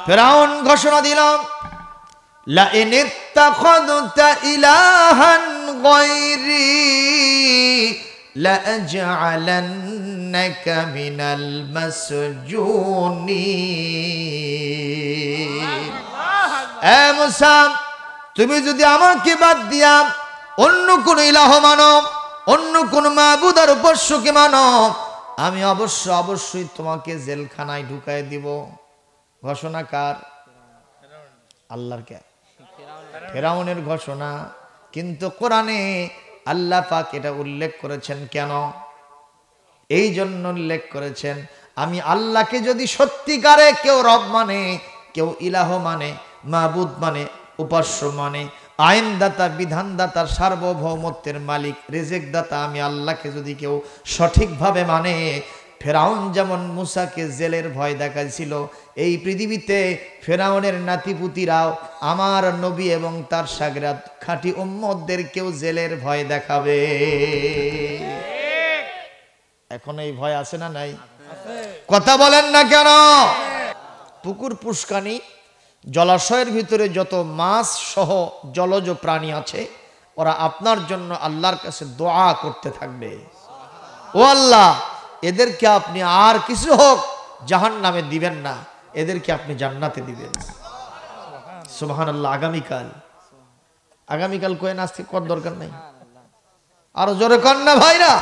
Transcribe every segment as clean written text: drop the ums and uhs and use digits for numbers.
ফিরআউন ঘোষণা দিল, লা ইন ইত্তাখাযতা ইলাহান গায়রি লা আজ'আলান্নাকা মিনাল মাসজুনিন। এ মুসা, তুমি যদি আমাকে বাদ দিয়া অন্য কোন ইলাহ মানো, অন্য কোন মাবুদ আর উপাস্যকে মানো, আমি অবশ্যই তোমাকে জেলখানায় ঢুকাই দিব। ঘোষণা কার? আল্লাহর। কে? ফিরআউনের ঘোষণা। কিন্তু কোরআনে আল্লাহ পাক এটা উল্লেখ করেছেন কেন? এই জন্য উল্লেখ করেছেন, আমি আল্লাহকে যদি সত্যিকারে কেউ রব মানে, কেউ ইলাহ মানে, মাবুদ মানে, উপাস্য মানে, আইনদাতা, বিধানদাতা, সার্বভৌমত্বের মালিক, রিজিক দাতা, আমি আল্লাহকে যদি কেউ সঠিকভাবে মানে, ফেরাউন যেমন মুসাকে জেলের ভয় দেখাইছিল, এই পৃথিবীতে ফেরাউনের নাতিপুতিরাও আমার নবী এবং তার সাগরাত খাঁটি উম্মতদের কেউ জেলের ভয় দেখাবে। এখন এই ভয় আছে না নাই? কথা বলেন না কেন? পুকুর, পুষ্কানি, জলাশয়ের ভিতরে যত মাছ সহ জলজ প্রাণী আছে, ওরা আপনার জন্য আল্লাহর কাছে দোয়া করতে থাকবে, ও আল্লাহ, এদেরকে আপনি আর কিছু হোক জাহান্নামে দিবেন না, এদেরকে আপনি জান্নাতে দিবেন। সুবহানাল্লাহ। আগামীকাল কয়েন আসতে কর দরকার নাই, আরো জোরে কর না ভাইরা।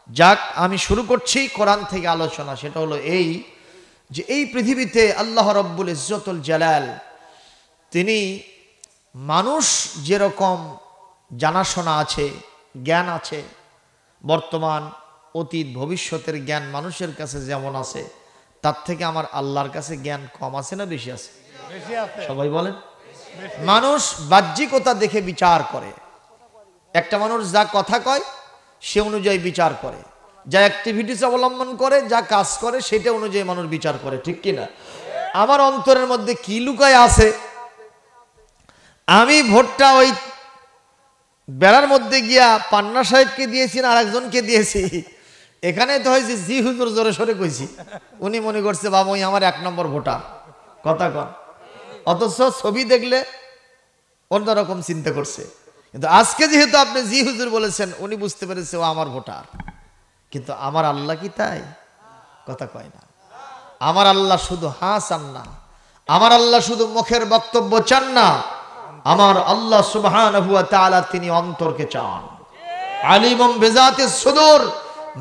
যাক, আমি শুরু করছি কোরআন থেকে আলোচনা। সেটা হলো এই যে এই পৃথিবীতে আল্লাহ রব্বুল ইজ্জতুল জালাল তিনি মানুষ যেরকম জানাশোনা আছে, জ্ঞান আছে, বর্তমান, অতীত, ভবিষ্যতের জ্ঞান মানুষের কাছে যেমন আছে, তার থেকে আমার আল্লাহর কাছে জ্ঞান কম আছে না বেশি আছে? সবাই বলেন। মানুষ বাহ্যিকতা দেখে বিচার করে। একটা মানুষ যা কথা কয় সে অনুযায়ী বিচার করে, যা অ্যাক্টিভিটিস অবলম্বন করে, যা কাজ করে সেটা অনুযায়ী মানুষ বিচার করে, ঠিক কিনা? আমার অন্তরের মধ্যে কি লুকায় আছে, আমি ভোটটা ওই বেড়ার মধ্যে গিয়া পান্না সাহেবকে দিয়েছি না আরেকজনকে দিয়েছি, এখানে তো হয়েছে জি হুজুর জোরে সরে কইছি, উনি মনে করছে বাবা ওই আমার 1 নম্বর ভোটার। কথা কন। অথচ ছবি দেখলে অন্যরকম চিন্তা করছে। কিন্তু আজকে যেহেতু আপনি জি হুজুর বলেছেন, উনি বুঝতে পেরেছে ও আমার ভোটার। কিন্তু আমার আল্লাহ কি তাই? কথা কয় না। আমার আল্লাহ শুধু হ্যাঁ চান না, আমার আল্লাহ শুধু মুখের বক্তব্য চান না, আমার আল্লাহ সুবহানাহু ওয়া তাআলা তিনি অন্তরকে চান। আলিমুম বিজাতিস সুদূর,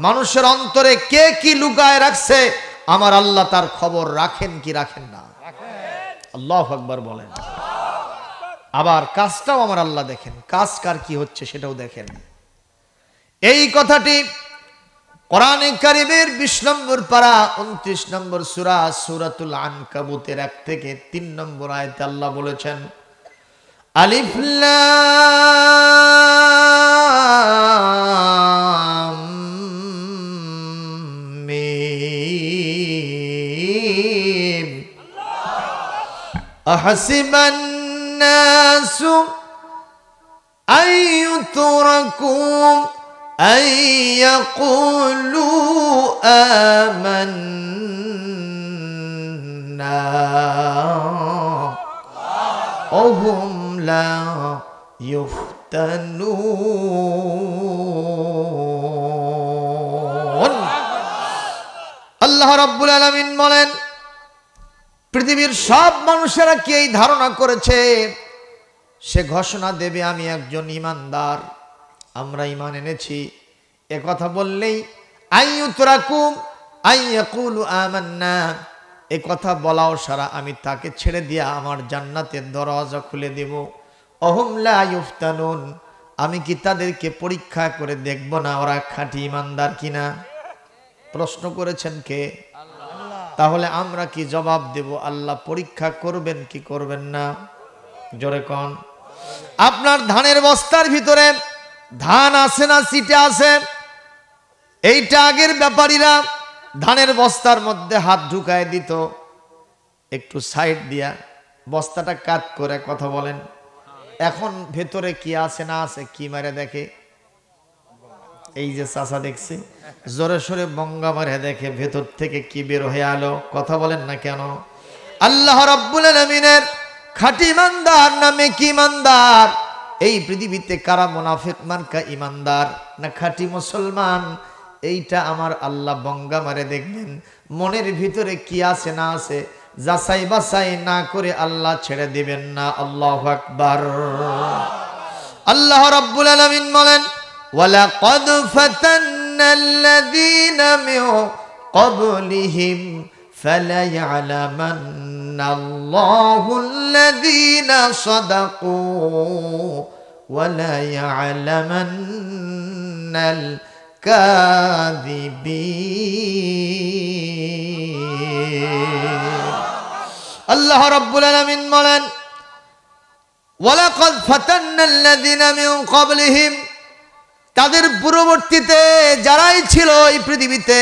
মানুষের অন্তরে কে কি লুকায় রাখছে আমার আল্লাহ তার খবর রাখেন কি রাখেন না? আল্লাহু আকবার বলেন। আবার কাজটাও আমার আল্লাহ দেখেন, কাজ কার কি হচ্ছে সেটাও দেখেন। এই কথাটি কোরআনে কারীমের 20 নম্বর পারা 29 নম্বর সূরা সূরাতুল আনকাবুতের 1 থেকে 3 নম্বর আয়াতে আল্লাহ বলেছেন, আলিফ লাম মিম আহাসিবান নাসু আইয়ুতরাকু আইয়াকুলু আমান্না ওহুম লা ইফতানুন। আল্লাহ রাব্বুল আলামিন বলেন, পৃথিবীর সব মানুষেরা কি এই ধারণা করেছে সে ঘোষণা দেবে আমি একজন ইমানদার, আমরা ঈমান এনেছি, এ কথা বললেই আইয়ুতরাকুম আইয়াকুলু আমান্না, এ কথা বলাও সারা আমি তাকে ছেড়ে দিয়ে আমার জান্নাতের দরজা খুলে দেব। অহুম লা ইফতানুন, আমি কি তাদেরকে পরীক্ষা করে দেখব না ওরা খাঁটি ইমানদার কিনা? প্রশ্ন করেছেন কে? তাহলে আমরা কি জবাব দেব? আল্লাহ পরীক্ষা করবেন কি করবেন না? জোরে কোন। আপনার ধানের বস্তার ভিতরে ধান আছে না চিটে আছে? এইটা আগের ব্যাপারীরা ধানের বস্তার মধ্যে হাত ঢুকায় দিত, একটু সাইড দিয়া বস্তাটা কাট করে, কথা বলেন। এখন ভেতরে কি আছে না আছে কি মারে দেখে? এই যে চাচা দেখছে জোরে সোরে বঙ্গা মারে দেখে ভেতর থেকে কি বের হয়ে আলো, কথা বলেন না কেন? আল্লাহ রাব্বুল আলামিনের খাঁটি ইমানদার নামে কি ইমানদার? এই পৃথিবীতে কারা মুনাফিক মার্কা ইমানদার না খাঁটি মুসলমান, এইটা আমার আল্লাহ বঙ্গা মারে দেখবেন। মনের ভিতরে কি আছে না আছে যাচাই বাছাই না করে আল্লাহ ছেড়ে দিবেন না। আল্লাহু আকবার। আল্লাহ রাব্বুল আলামিন বলেন, ওয়ালাকাদ ফাতান্নাল্লাযীনা মিন ক্বাবলিহিম ফালায়ালামান্নাল্লাহুল্লাযীনা সাদাকু ওয়ালায়ালামান্নাল কাযিবিন। আল্লাহ রাব্বুল আলামিন বলেন, ওয়ালাকাদ ফাতান্নাল্লাযীনা মিন ক্বাবলিহিম, তাদের পূর্ববর্তীতে যারাই ছিল এই পৃথিবীতে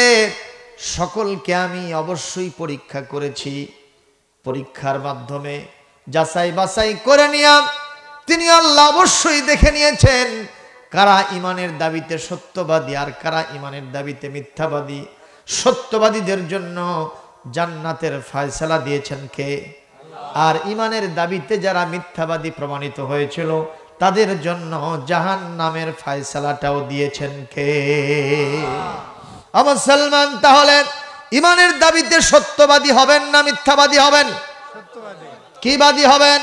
সকলকে আমি অবশ্যই পরীক্ষা করেছি। পরীক্ষার মাধ্যমে যাচাই বাছাই করে নিয়া তিনি আল্লাহ অবশ্যই দেখে নিয়েছেন কারা ইমানের দাবিতে সত্যবাদী আর কারা ইমানের দাবিতে মিথ্যাবাদী। সত্যবাদীদের জন্য জান্নাতের ফয়সালা দিয়েছেন কে? আর ইমানের দাবিতে যারা মিথ্যাবাদী প্রমাণিত হয়েছিল তাদের জন্য জাহান্নামের ফয়সালাটাও দিয়েছেন কে? মুসলমান তাহলে ইমানের দাবিতে সত্যবাদী হবেন না মিথ্যাবাদী হবেন? কি বাদী হবেন?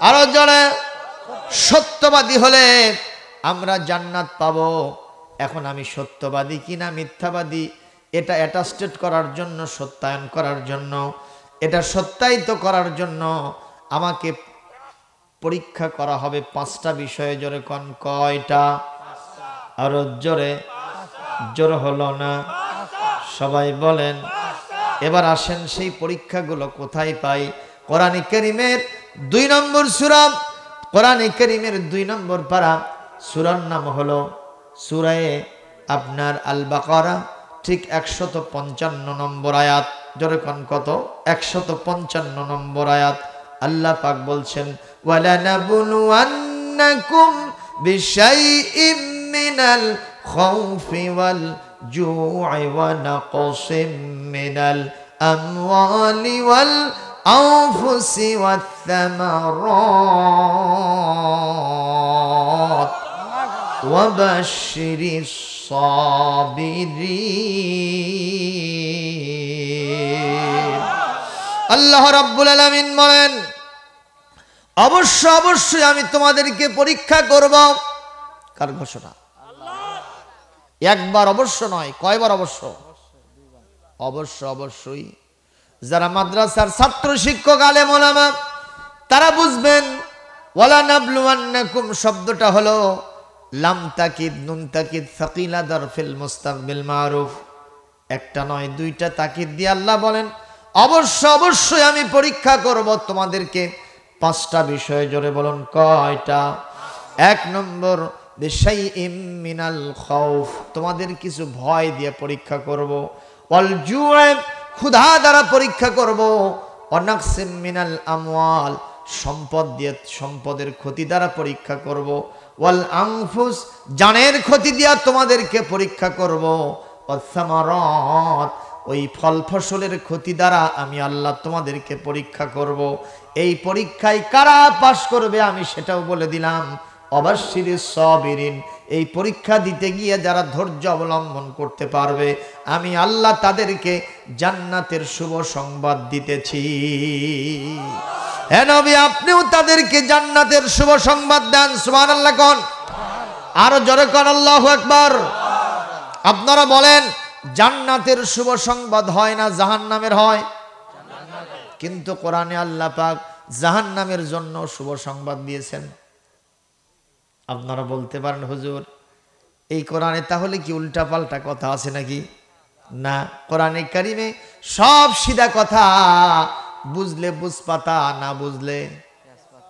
আরো জোরে। সত্যবাদী হলে আমরা জান্নাত পাবো। এখন আমি সত্যবাদী কিনা মিথ্যাবাদী এটা অ্যাটাস্টেড করার জন্য, সত্যায়ন করার জন্য, এটা সত্যায়িত করার জন্য আমাকে পরীক্ষা করা হবে 5টা বিষয়ে। জোরে কোন কয়টা? আরো জোরে। জোর হলো না, সবাই বলেন। এবার আসেন সেই পরীক্ষাগুলো কোথায় পাই? কোরআনে কারীমের 2 নম্বর সূরা, কোরআনে কারীমের 2 নম্বর পারা, সূরার নাম হলো সূরায়ে আপনার আল বাকারা, ঠিক 155 নম্বর আয়াত। জোরে কোন কত? 155 নম্বর আয়াত। আল্লাহ পাক বলছেন, ওয়ালানাবলুওয়ান্নাকুম বিশাইইম মিনাল খাউফি ওয়াল জু'i ওয়া নাকসিম মিনাল আমওয়ালি ওয়াল আনফুসি ওয়াত থামারাত ওয়া বাশশিরিস সাবিরিন। আল্লাহ রাব্বুল আলামিন বলেন, অবশ্যই আমি তোমাদেরকে পরীক্ষা করব। কার ঘোষণা? একবার অবশ্য নয়, কয়বার অবশ্য? অবশ্যই। যারা মাদ্রাসার ছাত্র শিক্ষক আলেম ওলামা তারা বুঝবেন, ওয়ালা নাবলুওয়ান্নাকুম শব্দটা হলো লাম তাকিদ নুন তাকিদ সাকিলা দারফিল মুস্তাকবিল মারুফ। একটা নয়, 2টা তাকিদ দিয়ে আল্লাহ বলেন, অবশ্যই আমি পরীক্ষা করব তোমাদেরকে 5টা বিষয়ে। জোরে বলুন কয়টা? 1 নম্বর বিশাইইম মিনাল খাউফ, তোমাদের কিছু ভয় দিয়ে পরীক্ষা করব। ওয়াল জু'i, ক্ষুধা দ্বারা পরীক্ষা করব। ওয়া নাকসিম মিনাল আমওয়াল, সম্পদ দিয়ে, সম্পদের ক্ষতি দ্বারা পরীক্ষা করব। ওয়াল আনফুস, জানের ক্ষতি দিয়ে তোমাদেরকে পরীক্ষা করব। ওয়াস সামারাত, ওই ফল ফসলের ক্ষতি দ্বারা আমি আল্লাহ তোমাদেরকে পরীক্ষা করব। এই পরীক্ষায় কারা পাশ করবে আমি সেটাও বলে দিলাম। অবাশশিরিস সাবিরিন, এই পরীক্ষা দিতে গিয়ে যারা ধৈর্য অবলম্বন করতে পারবে আমি আল্লাহ তাদেরকে জান্নাতের শুভ সংবাদ দিতেছি। হে নবী, আপনিও তাদেরকে জান্নাতের শুভ সংবাদ দেন। সুবহানাল্লাহ কোন? আরো জোরে কোন আল্লাহু আকবার। আপনারা বলেন, জান্নাতের শুভ সংবাদ হয় না জাহান্নামের হয়? কিন্তু কোরআনে আল্লাহ পাক জাহান্নামের জন্য শুভ সংবাদ দিয়েছেন। আপনারা বলতে পারেন, হুজুর এই কোরআনে তাহলে কি উল্টা পাল্টা কথা আছে নাকি? না, কোরআনে কারিমে সব সিধা কথা। বুঝলে বুঝপাতা, না বুঝলে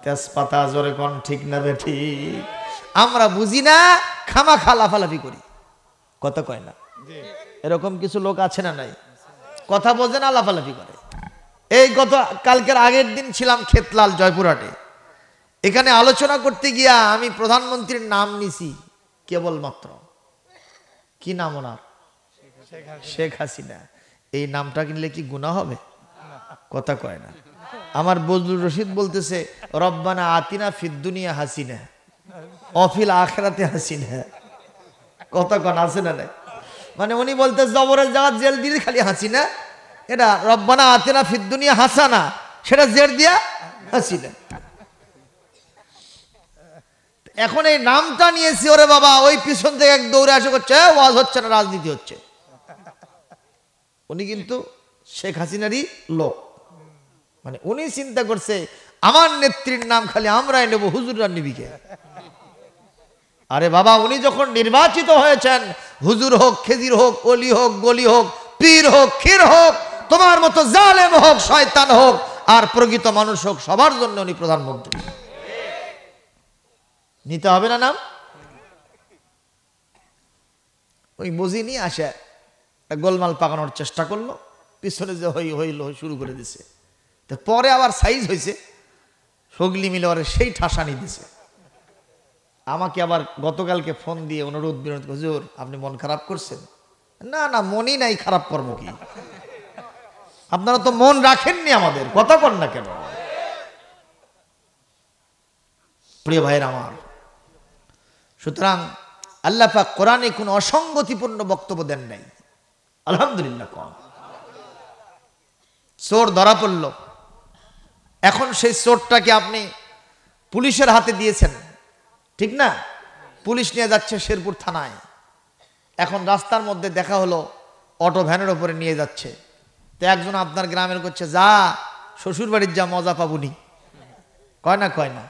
তেজপাতা। জোরে কোন ঠিক না বেঠিক? আমরা বুঝি না, খামাখা লাফালাফি করি, কথা কয় না। এরকম কিছু লোক আছে না নাই? কথা বোঝে না, লাফালাফি করে। এই গত কালকের আগের দিন ছিলাম খেতলাল জয়পুরহাটে। এখানে আলোচনা করতে গিয়া আমি প্রধানমন্ত্রীর নাম নিছি কেবলমাত্র। কি নাম ওনার? শেখ হাসিনা। এই নামটা কিনলে কি গুনাহ হবে? কথা কয় না। আমার বজলুর রশিদ বলতেছে রব্বানা আতিনা ফিদ দুনিয়া হাসিনা অফিল আখিরাতে হাসিনা। কথা কন আছে না নাই? মানে উনি বলতে জবরের জায়গা জেল দিয়ে খালি হাসিনা, এটা রব্বানা আতিনা ফিদ দুনিয়া হাসানা, সেটা জের দিয়া হাসিনা। এখন এই নামটা নিয়েছি, ওরে বাবা ওই পিছন থেকে এক দৌড়ে আসে করছে ওয়াজ হচ্ছে না, রাজনীতি হচ্ছে। উনি কিন্তু শেখ হাসিনারই লোক, মানে উনি চিন্তা করছে আমার নেত্রীর নাম খালি আমরাই নেব, হুজুররা নিবিকে। আরে বাবা উনি যখন নির্বাচিত হয়েছেন, হুজুর হোক, খেজির হোক, অলি হোক, গলি হোক, পীর হোক, ক্ষীর হোক, তোমার মতো জালেম হোক, শয়তান হোক, আর প্রকৃত মানুষ হোক, সবার জন্য উনি প্রধানমন্ত্রী। নিতে হবে না নাম? ওই বুঝিনি আসে গোলমাল পাকানোর চেষ্টা করলো, পিছনে যে হইল শুরু করে দিছে। তো পরে আবার সাইজ হয়েছে, সগলি মিলে ওরে সেই ঠাসানি দিছে। আমাকে আবার গতকালকে ফোন দিয়ে অনুরোধ বিনোদ, হুজুর আপনি মন খারাপ করছেন? না না, মনই নাই, খারাপ কর্ম কি? আপনারা তো মন রাখেননি আমাদের, কথা কন না কেন? প্রিয় ভাইয়ের আমার, সুতরাং আল্লাহ পাক কোরআনে কোনো অসঙ্গতিপূর্ণ বক্তব্য দেন নাই, আলহামদুলিল্লাহ। কম চোর ধরা পড়ল, এখন সেই চোরটাকে আপনি পুলিশের হাতে দিয়েছেন, ঠিক না? পুলিশ নিয়ে যাচ্ছে শেরপুর থানায়। এখন রাস্তার মধ্যে দেখা হলো অটো ভ্যানের ওপরে নিয়ে যাচ্ছে। তো একজন আপনার গ্রামের করছে যা শ্বশুর বাড়ির যা মজা পাবুনি, কয় না? কয় না?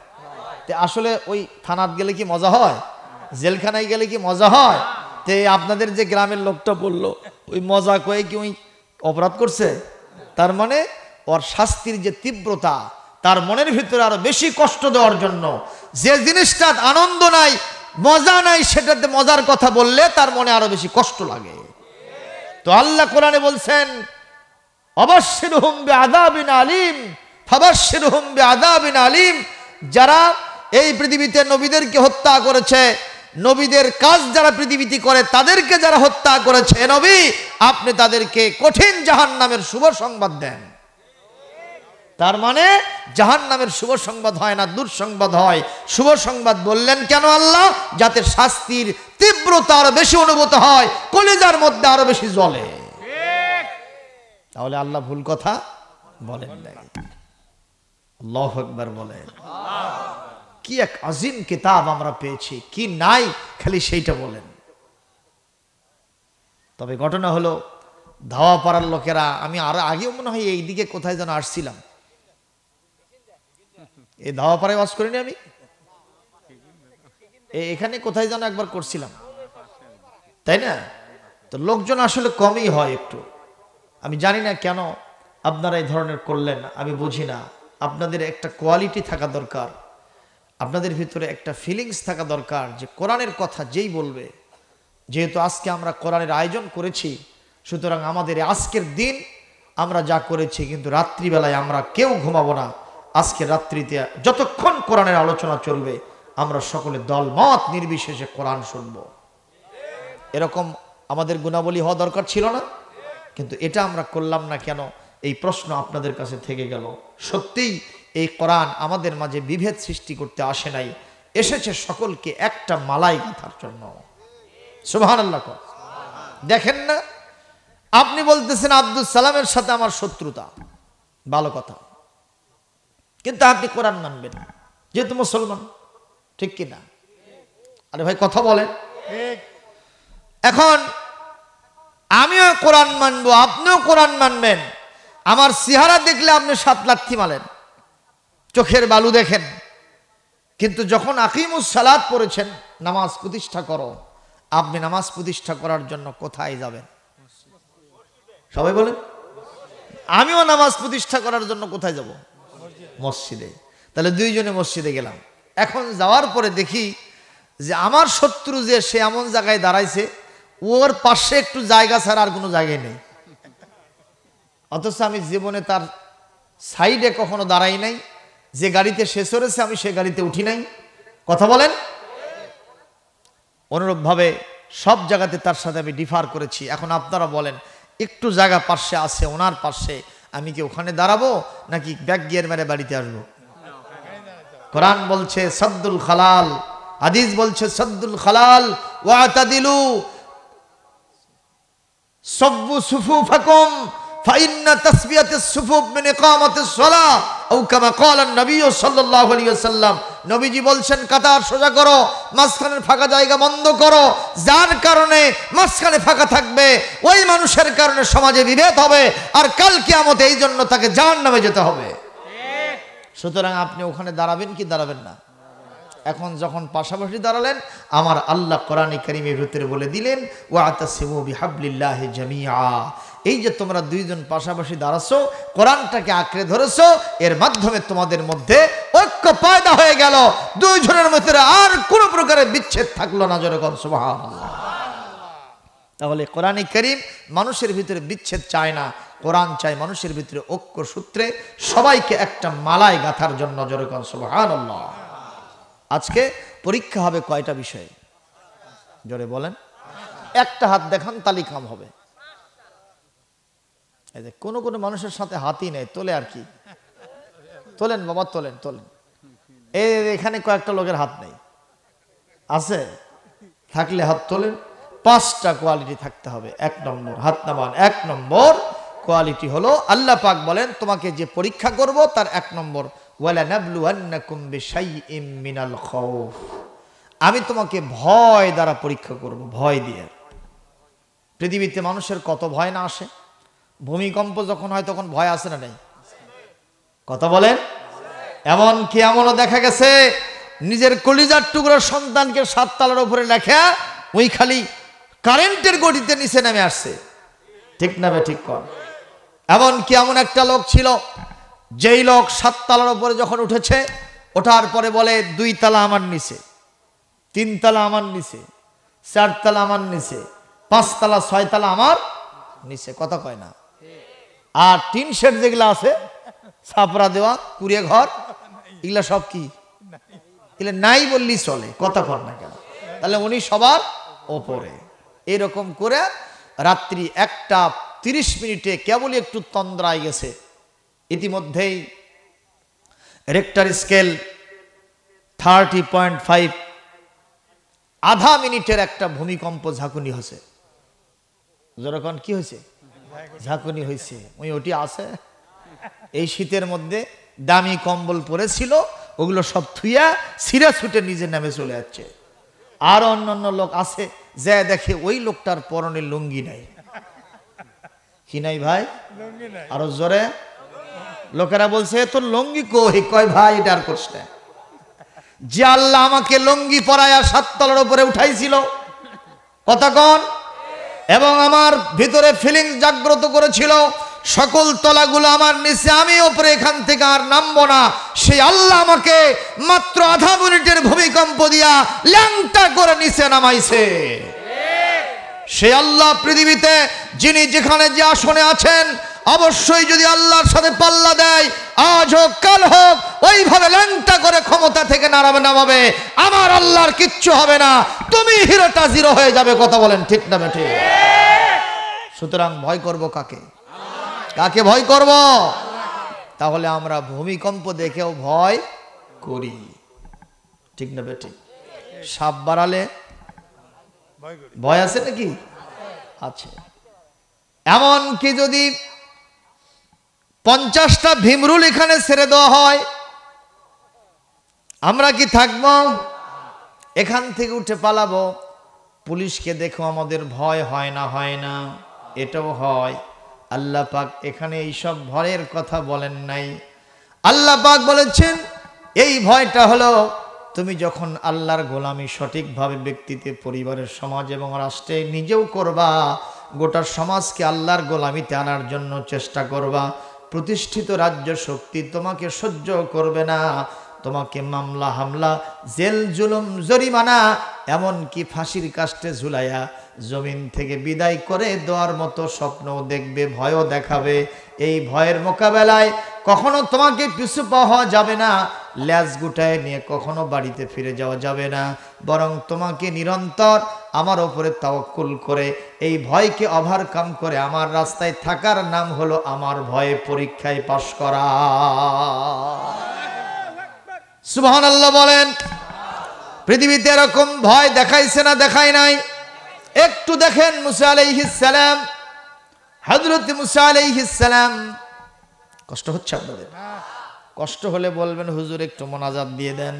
তো আসলে ওই থানাত গেলে কি মজা হয়? জেলখানায় গেলে কি মজা হয়? তে আপনাদের যে গ্রামের লোকটা বললো ওই মজা কয়ে কি ওই অপরাধ করছে? তার মানে ওর শাস্তির যে তীব্রতা, তার মনের ভিতরে আরো বেশি কষ্ট দেওয়ার জন্য, যে জিনিসটা আনন্দ নাই, মজা নাই, সেটাতে মজার কথা বললে তার মনে আরো বেশি কষ্ট লাগে। তো আল্লাহ কোরআনে বলছেন অবাশশিরহুম বিআযাবিন আলীম, ফাবাশশিরহুম বিআযাবিন আলীম। যারা এই পৃথিবীতে নবীদেরকে হত্যা করেছে, নবীদের কাজ যারা পৃথিবীতে করে, তাদেরকে যারা হত্যা করেছে, নবী আপনি তাদেরকে কঠিন জাহান্নামের শুভ সংবাদ দেন। তার মানে জাহান্নামের শুভ সংবাদ হয় না, দুঃসংবাদ হয়। শুভ সংবাদ বললেন কেন আল্লাহ? যাতে শাস্তির তীব্রতা আরো বেশি অনুভূত হয়, কলিজার মধ্যে আরো বেশি জ্বলে। তাহলে আল্লাহ ভুল কথা বলেন নাই। আল্লাহু আকবার বলেন। কি এক আজিম কিতাব আমরা পেয়েছি, কি নাই খালি সেইটা বলেন। তবে ঘটনা হলো ধাওয়া পাড়ার লোকেরা, আমি আরো আগেও মনে হয় এইদিকে কোথায় যেন আসছিলাম, এই ধাওয়া পাড়ায় ওয়াজ করিনি আমি, এখানে কোথায় যেন একবার করছিলাম, তাই না? তো লোকজন আসলে কমই হয় একটু। আমি জানি না কেন আপনারা এই ধরনের করলেন, আমি বুঝি না। আপনাদের একটা কোয়ালিটি থাকা দরকার, আপনাদের ভিতরে একটা ফিলিংস থাকা দরকার যে কোরআনের কথা যেই বলবে। যেহেতু আজকে আমরা কোরআনের আয়োজন করেছি, সুতরাং আমাদের আজকের দিন আমরা যা করেছি, কিন্তু রাত্রিবেলায় আমরা কেউ ঘুমাবো না। আজকে রাত্রিতে যতক্ষণ কোরআনের আলোচনা চলবে, আমরা সকলে দলমত নির্বিশেষে কোরআন শুনব। এরকম আমাদের গুণাবলী হওয়া দরকার ছিল না, কিন্তু এটা আমরা করলাম না কেন? এই প্রশ্ন আপনাদের কাছে থেকে গেল। সত্যিই এই কোরআন আমাদের মাঝে বিভেদ সৃষ্টি করতে আসে নাই, এসেছে সকলকে একটা মালাই গাঁথার জন্য। সুবহানাল্লাহ। দেখেন না, আপনি বলতেছেন আব্দুল সালামের সাথে আমার শত্রুতা, ভালো কথা, কিন্তু আপনি কোরআন মানবেন যেহেতু মুসলমান, ঠিক কিনা? আরে ভাই কথা বলেন। এখন আমিও কোরআন মানবো, আপনিও কোরআন মানবেন। আমার চেহারা দেখলে আপনি 7 লাথি মারেন, চোখের বালু দেখেন, কিন্তু যখন আকিমুস সালাত পড়েছেন, নামাজ প্রতিষ্ঠা করো, আপনি নামাজ প্রতিষ্ঠা করার জন্য কোথায় যাবেন? সবাই বলেন। আমিও নামাজ প্রতিষ্ঠা করার জন্য কোথায় যাব? মসজিদে। তাহলে দুইজনে মসজিদে গেলাম। এখন যাওয়ার পরে দেখি যে আমার শত্রু যে সে এমন জায়গায় দাঁড়াইছে, ওর পাশে একটু জায়গা ছাড়া আর কোনো জায়গায় নেই। অথচ আমি জীবনে তার সাইডে কখনো দাঁড়াই নাই, যে গাড়িতে সে চড়েছে আমি সে গাড়িতে উঠি নাই। কথা বলেন। অনুরূপভাবে সব জায়গাতে তার সাথে আমি ডিফার করেছি। এখন আপনারা বলেন, একটু জায়গা পাশে আছে ওনার পাশে, আমি কি ওখানে দাঁড়াবো নাকি ব্যাগ গিয়ার মেরে বাড়িতে আসবো? কোরআন বলছে সাদ্দুল খালাল, হাদিস বলছে সাদ্দুল খালাল, ওয়াতাদিলু সাব্বু সুফুফাকুম ফাইন্না তাসবিয়াতিস সুফুফ মিন ইকামাতিস সালাহ আও কামা ক্বালা নবী সাল্লাল্লাহু আলাইহি ওয়াসাল্লাম। নবীজি বলছেন কাতার সোজা করো, মাঝখানের ফাঁকা জায়গা বন্ধ করো। যার কারণে মাঝখানে ফাঁকা থাকবে ওই মানুষের কারণে সমাজে বিভেদ হবে, আর কাল কিয়ামতে এই জন্য তাকে জাহান্নামে যেতে হবে। সুতরাং আপনি ওখানে দাঁড়াবেন কি দাঁড়াবেন না? এখন যখন পাশাপাশি দাঁড়ালেন, আমার আল্লাহ কোরআনে কারীমের ভিতরে বলে দিলেন ওয়াতাসিমু বিহাবলিল্লাহি জামিআ। এই যে তোমরা দুইজন পাশাপাশি দাঁড়াছো, কোরআনটাকে আঁকড়ে ধরেছো, এর মাধ্যমে তোমাদের মধ্যে ঐক্য পয়দা হয়ে গেল। দুইজনের মধ্যে আর কোনো প্রকারের বিচ্ছেদ থাকলো না। জোরে বল সুবহানাল্লাহ। তাহলে কোরআনে কারীম মানুষের ভিতরে বিচ্ছেদ চায় না, কোরআন চায় মানুষের ভিতরে ঐক্য সূত্রে সবাইকে একটা মালায় গাঁথার জন্য। জোরে বল সুবহানাল্লাহ। আজকে পরীক্ষা হবে কয়টা বিষয়ে? জোরে বলেন। একটা হাত দেখান, তালিকাম হবে। এই যে কোনো কোনো মানুষের সাথে হাতই নেই, তোলে আর কি। তোলেন বাবা, তোলেন তোলেন। এখানে কয়েকটা লোকের হাত নেই, আছে? থাকলে হাত তোলেন। 5টা কোয়ালিটি থাকতে হবে। 1 নম্বর, হাত নামান। 1 নম্বর কোয়ালিটি হলো, আল্লাহ পাক বলেন তোমাকে যে পরীক্ষা করব তার 1 নম্বর, ওয়ালা নাবলুয়ান্নাকুম বিশাইইম মিনাল খাউফ। আমি তোমাকে ভয় দ্বারা পরীক্ষা করব, ভয় দিয়ে। পৃথিবীতে মানুষের কত ভয় না আসে। ভূমিকম্প যখন হয় তখন ভয় আসে না? নেই? কথা বলেন। এমনকি এমনও দেখা গেছে নিজের কলিজার টুকরো সন্তানকে 7 তলার উপরে লেখা ওই খালি কারেন্টের গতিতে নিচে নেমে আসছে। ঠিক না বে ঠিক কর। এমনকি এমন একটা লোক ছিল, যেই লোক 7 তলার উপরে যখন উঠেছে, ওঠার পরে বলে 2 তলা আমার নিচে, 3 তলা আমার নিচে, 4 তলা আমার নিচে, 5 তলা 6 তলা আমার নিচে। কথা কয় না? আর টিন শেড যেগুলো আছে, ছাপরা দেওয়া, কুড়িয়ে ঘর, এগুলা সব কি? এগুলো নাই বললেই চলে। কথা কর না কেন? তাহলে উনি সবার ওপরে। এরকম করে রাত্রি 1:30 কেবলই একটু তন্দ্রায় গেছে, ইতিমধ্যেই রেক্টার স্কেল 30.5, আধা মিনিটের একটা ভূমিকম্প ঝাঁকুনি হয়েছে। যখন কি হয়েছে? ঝাঁকুনি হয়েছে। ওটি আছে। এই শীতের মধ্যে দামি কম্বল পরেছিল, ওগুলো সব থুইয়া সিরা ছুটে নিজে নামে চলে যাচ্ছে। আর অন্যান্য লোক আছে, যে দেখে ওই লোকটার পরনে লুঙ্গি নাই। কি নাই ভাই? আরো জোরে। লোকেরা বলছে তোর লুঙ্গি কই? কয় ভাই এটা আর করছ না। যে আল্লাহ আমাকে লুঙ্গি পরায়া 7 তলার উপরে উঠাইছিল, কথা কন, এবং আমার ভিতরে ফিলিংস জাগ্রত করেছিল সকল তলাগুলো আমার নিচে, আমি উপরে, এখান থেকে আর নামবো না, সেই আল্লাহ আমাকে মাত্র আধা মিনিটের ভূমিকম্প দিয়া ল্যাংটা করে নিচে নামাইছে। সেই আল্লাহ পৃথিবীতে যিনি যেখানে যে আসনে আছেন, অবশ্যই যদি আল্লাহর সাথে পাল্লা দেয়, আজ হোক কাল হোক, ওইভাবে ল্যাংটা করে ক্ষমতা থেকে নামাবে। আমার আল্লাহর কিচ্ছু হবে না, তুমি হিরোটা জিরো হয়ে যাবে। কথা বলেন ঠিক না বেঠে? সুতরাং ভয় করব কাকে? কাকে ভয় করব? তাহলে আমরা ভূমিকম্প দেখেও ভয় করি, ঠিক না বেঠে? সাপ বাড়ালে ভয় আছে নাকি? আছে। এমনকি যদি 50টা ভীমরুল এখানে ছেড়ে দেওয়া হয়, আমরা কি থাকবো? এখান থেকে উঠে পালাবো। পুলিশকে দেখো আমাদের ভয় হয় না? হয় না? এটাও হয়। আল্লাহ পাক এখানে এইসব ভয়ের কথা বলেন নাই। আল্লাহ পাক বলেছেন এই ভয়টা হলো তুমি যখন আল্লাহর গোলামি সঠিকভাবে ব্যক্তিতে, পরিবারের, সমাজ এবং রাষ্ট্রে নিজেও করবা, গোটা সমাজকে আল্লাহর গোলামিতে আনার জন্য চেষ্টা করবা। প্রতিষ্ঠিত রাজ্য শক্তি তোমাকে সহ্য করবে না, তোমাকে মামলা হামলা, জেল জুলুম, জরিমানা, এমনকি ফাঁসির কাস্টে ঝুলাইয়া জমিন থেকে বিদায় করে দেওয়ার মতো স্বপ্নও দেখবে, ভয়ও দেখাবে। এই ভয়ের মোকাবেলায় কখনো তোমাকে পিছু পাওয়া যাবে না। ল্যাজ গুটায় নিয়ে কখনো বাড়িতে ফিরে যাওয়া যাবে না, বরং তোমাকে নিরন্তর আমার ওপরে তাওয়াক্কুল করে এই ভয়কে ওভারকাম করে আমার রাস্তায় থাকার নাম হলো আমার ভয়ে পরীক্ষায় পাশ করা। সুবহানাল্লাহ বলেন। পৃথিবীতে এরকম ভয় দেখাইছে না দেখায় নাই? একটু দেখেন মুসা আলাইহিস সালাম, হযরত মুসা আলাইহিস সালাম। কষ্ট হচ্ছে আপনাদের? কষ্ট হলে বলবেন হুজুর একটু মোনাজাত দিয়ে দেন।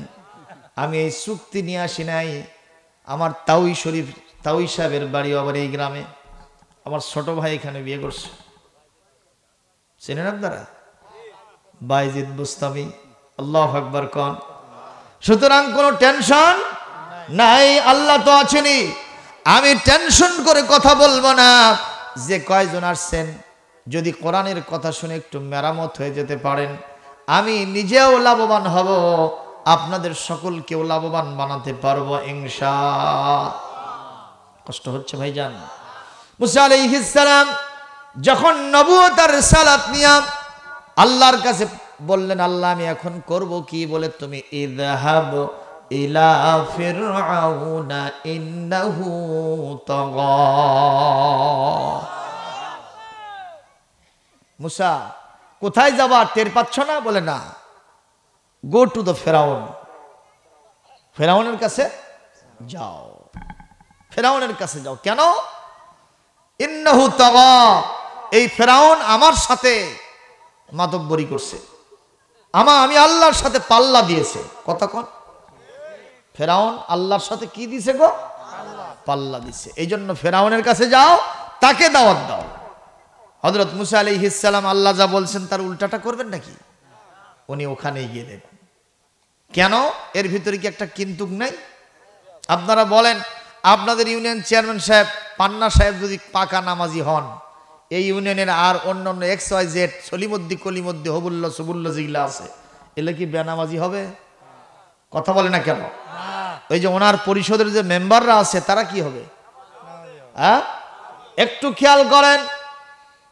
আমি এই চুক্তি নিয়ে আসি নাই। আমার তাউই শরীফ, তাউই সাহেবের বাড়ি আবার এই গ্রামে। আমার ছোট ভাই এখানে বিয়ে করছে, চেনেন আপনারা? বাইজিদ বুস্তামি। আল্লাহু আকবার কোন। সুতরাং কোনো টেনশন নাই, আল্লাহ তো আছেনই। আমি টেনশন করে কথা বলবো না। যে কয়জন আসছেন যদি কোরআনের কথা শুনে একটু মেরামত হয়ে যেতে পারেন, আমি নিজেও লাভবান হব, আপনাদের সকলকেও লাভবান বানাতে পারবো ইনশাআল্লাহ। কষ্ট হচ্ছে ভাইজান? মুসা আলাইহিস সালাম যখন নবুয়ত আর রিসালাত নিয়ে আল্লাহর কাছে বললেন, আল্লাহ আমি এখন করব কি? বলে তুমি ইযহাব ইলা ফিরআউনা ইন্নাহু তাগা। মুসা কোথায় যাবা টের পাচ্ছ না? বলে না, গো টু দ্য ফেরাউন, ফেরাউনের কাছে যাও, ফেরাউনের কাছে যাও। কেন? ইন্নাহু তাগা, এই ফেরাউন আমার সাথে মাতব্বরি করছে, আমি আল্লাহর সাথে পাল্লা দিয়েছে। কথা কোন? ফেরাউন আল্লাহর সাথে কি দিছে গো? পাল্লা দিছে। এই জন্য ফেরাউনের কাছে যাও, তাকে দাওয়াত দাও। হযরত মুসা আলাইহিস সালাম আল্লাহ যা বলছেন তার উল্টাটা করবেন নাকি? উনি ওখানেই গেলেন। কেন? এর ভিতরে কি একটা কিন্তুক নাই? আপনারা বলেন, আপনাদের ইউনিয়ন চেয়ারম্যান সাহেব, পান্না সাহেব যদি পাকা নামাজি হন, এই ইউনিয়নের আর অন্যান্য XYZ সলিমদ্দি কলিমদ্দি হবুল্লা সবুল্লা যেগুলা আছে, এগুলো কি বেনামাজি হবে? কথা বলে না কেন? ওই যে ওনার পরিষদের যে মেম্বাররা আছে তারা কি হবে? হ্যাঁ, একটু খেয়াল করেন।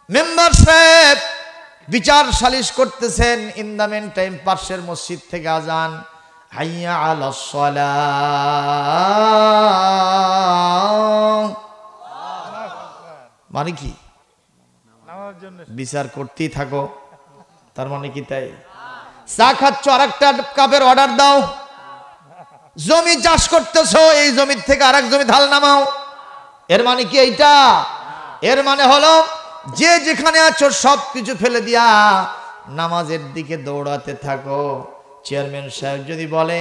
মেম্বার সাহেব বিচার সালিশ করতেছেন, ইন দ্য মেন টাইম পাশের মসজিদ থেকে আজান, হাইয়া আলাস সালাহ। মানে কি? বিচার করতেই থাকো, তার মানে কি তাই? চা খাচ্ছ, আরেকটা কাপের অর্ডার দাও। জমি চাষ করতেছো, এই জমির থেকে আরেক জমি ধাল নামাও। এর মানে কি এইটা? এর মানে হলো যে যেখানে আছো সব কিছু ফেলে দিয়া নামাজের দিকে দৌড়াতে থাকো। চেয়ারম্যান সাহেব যদি বলে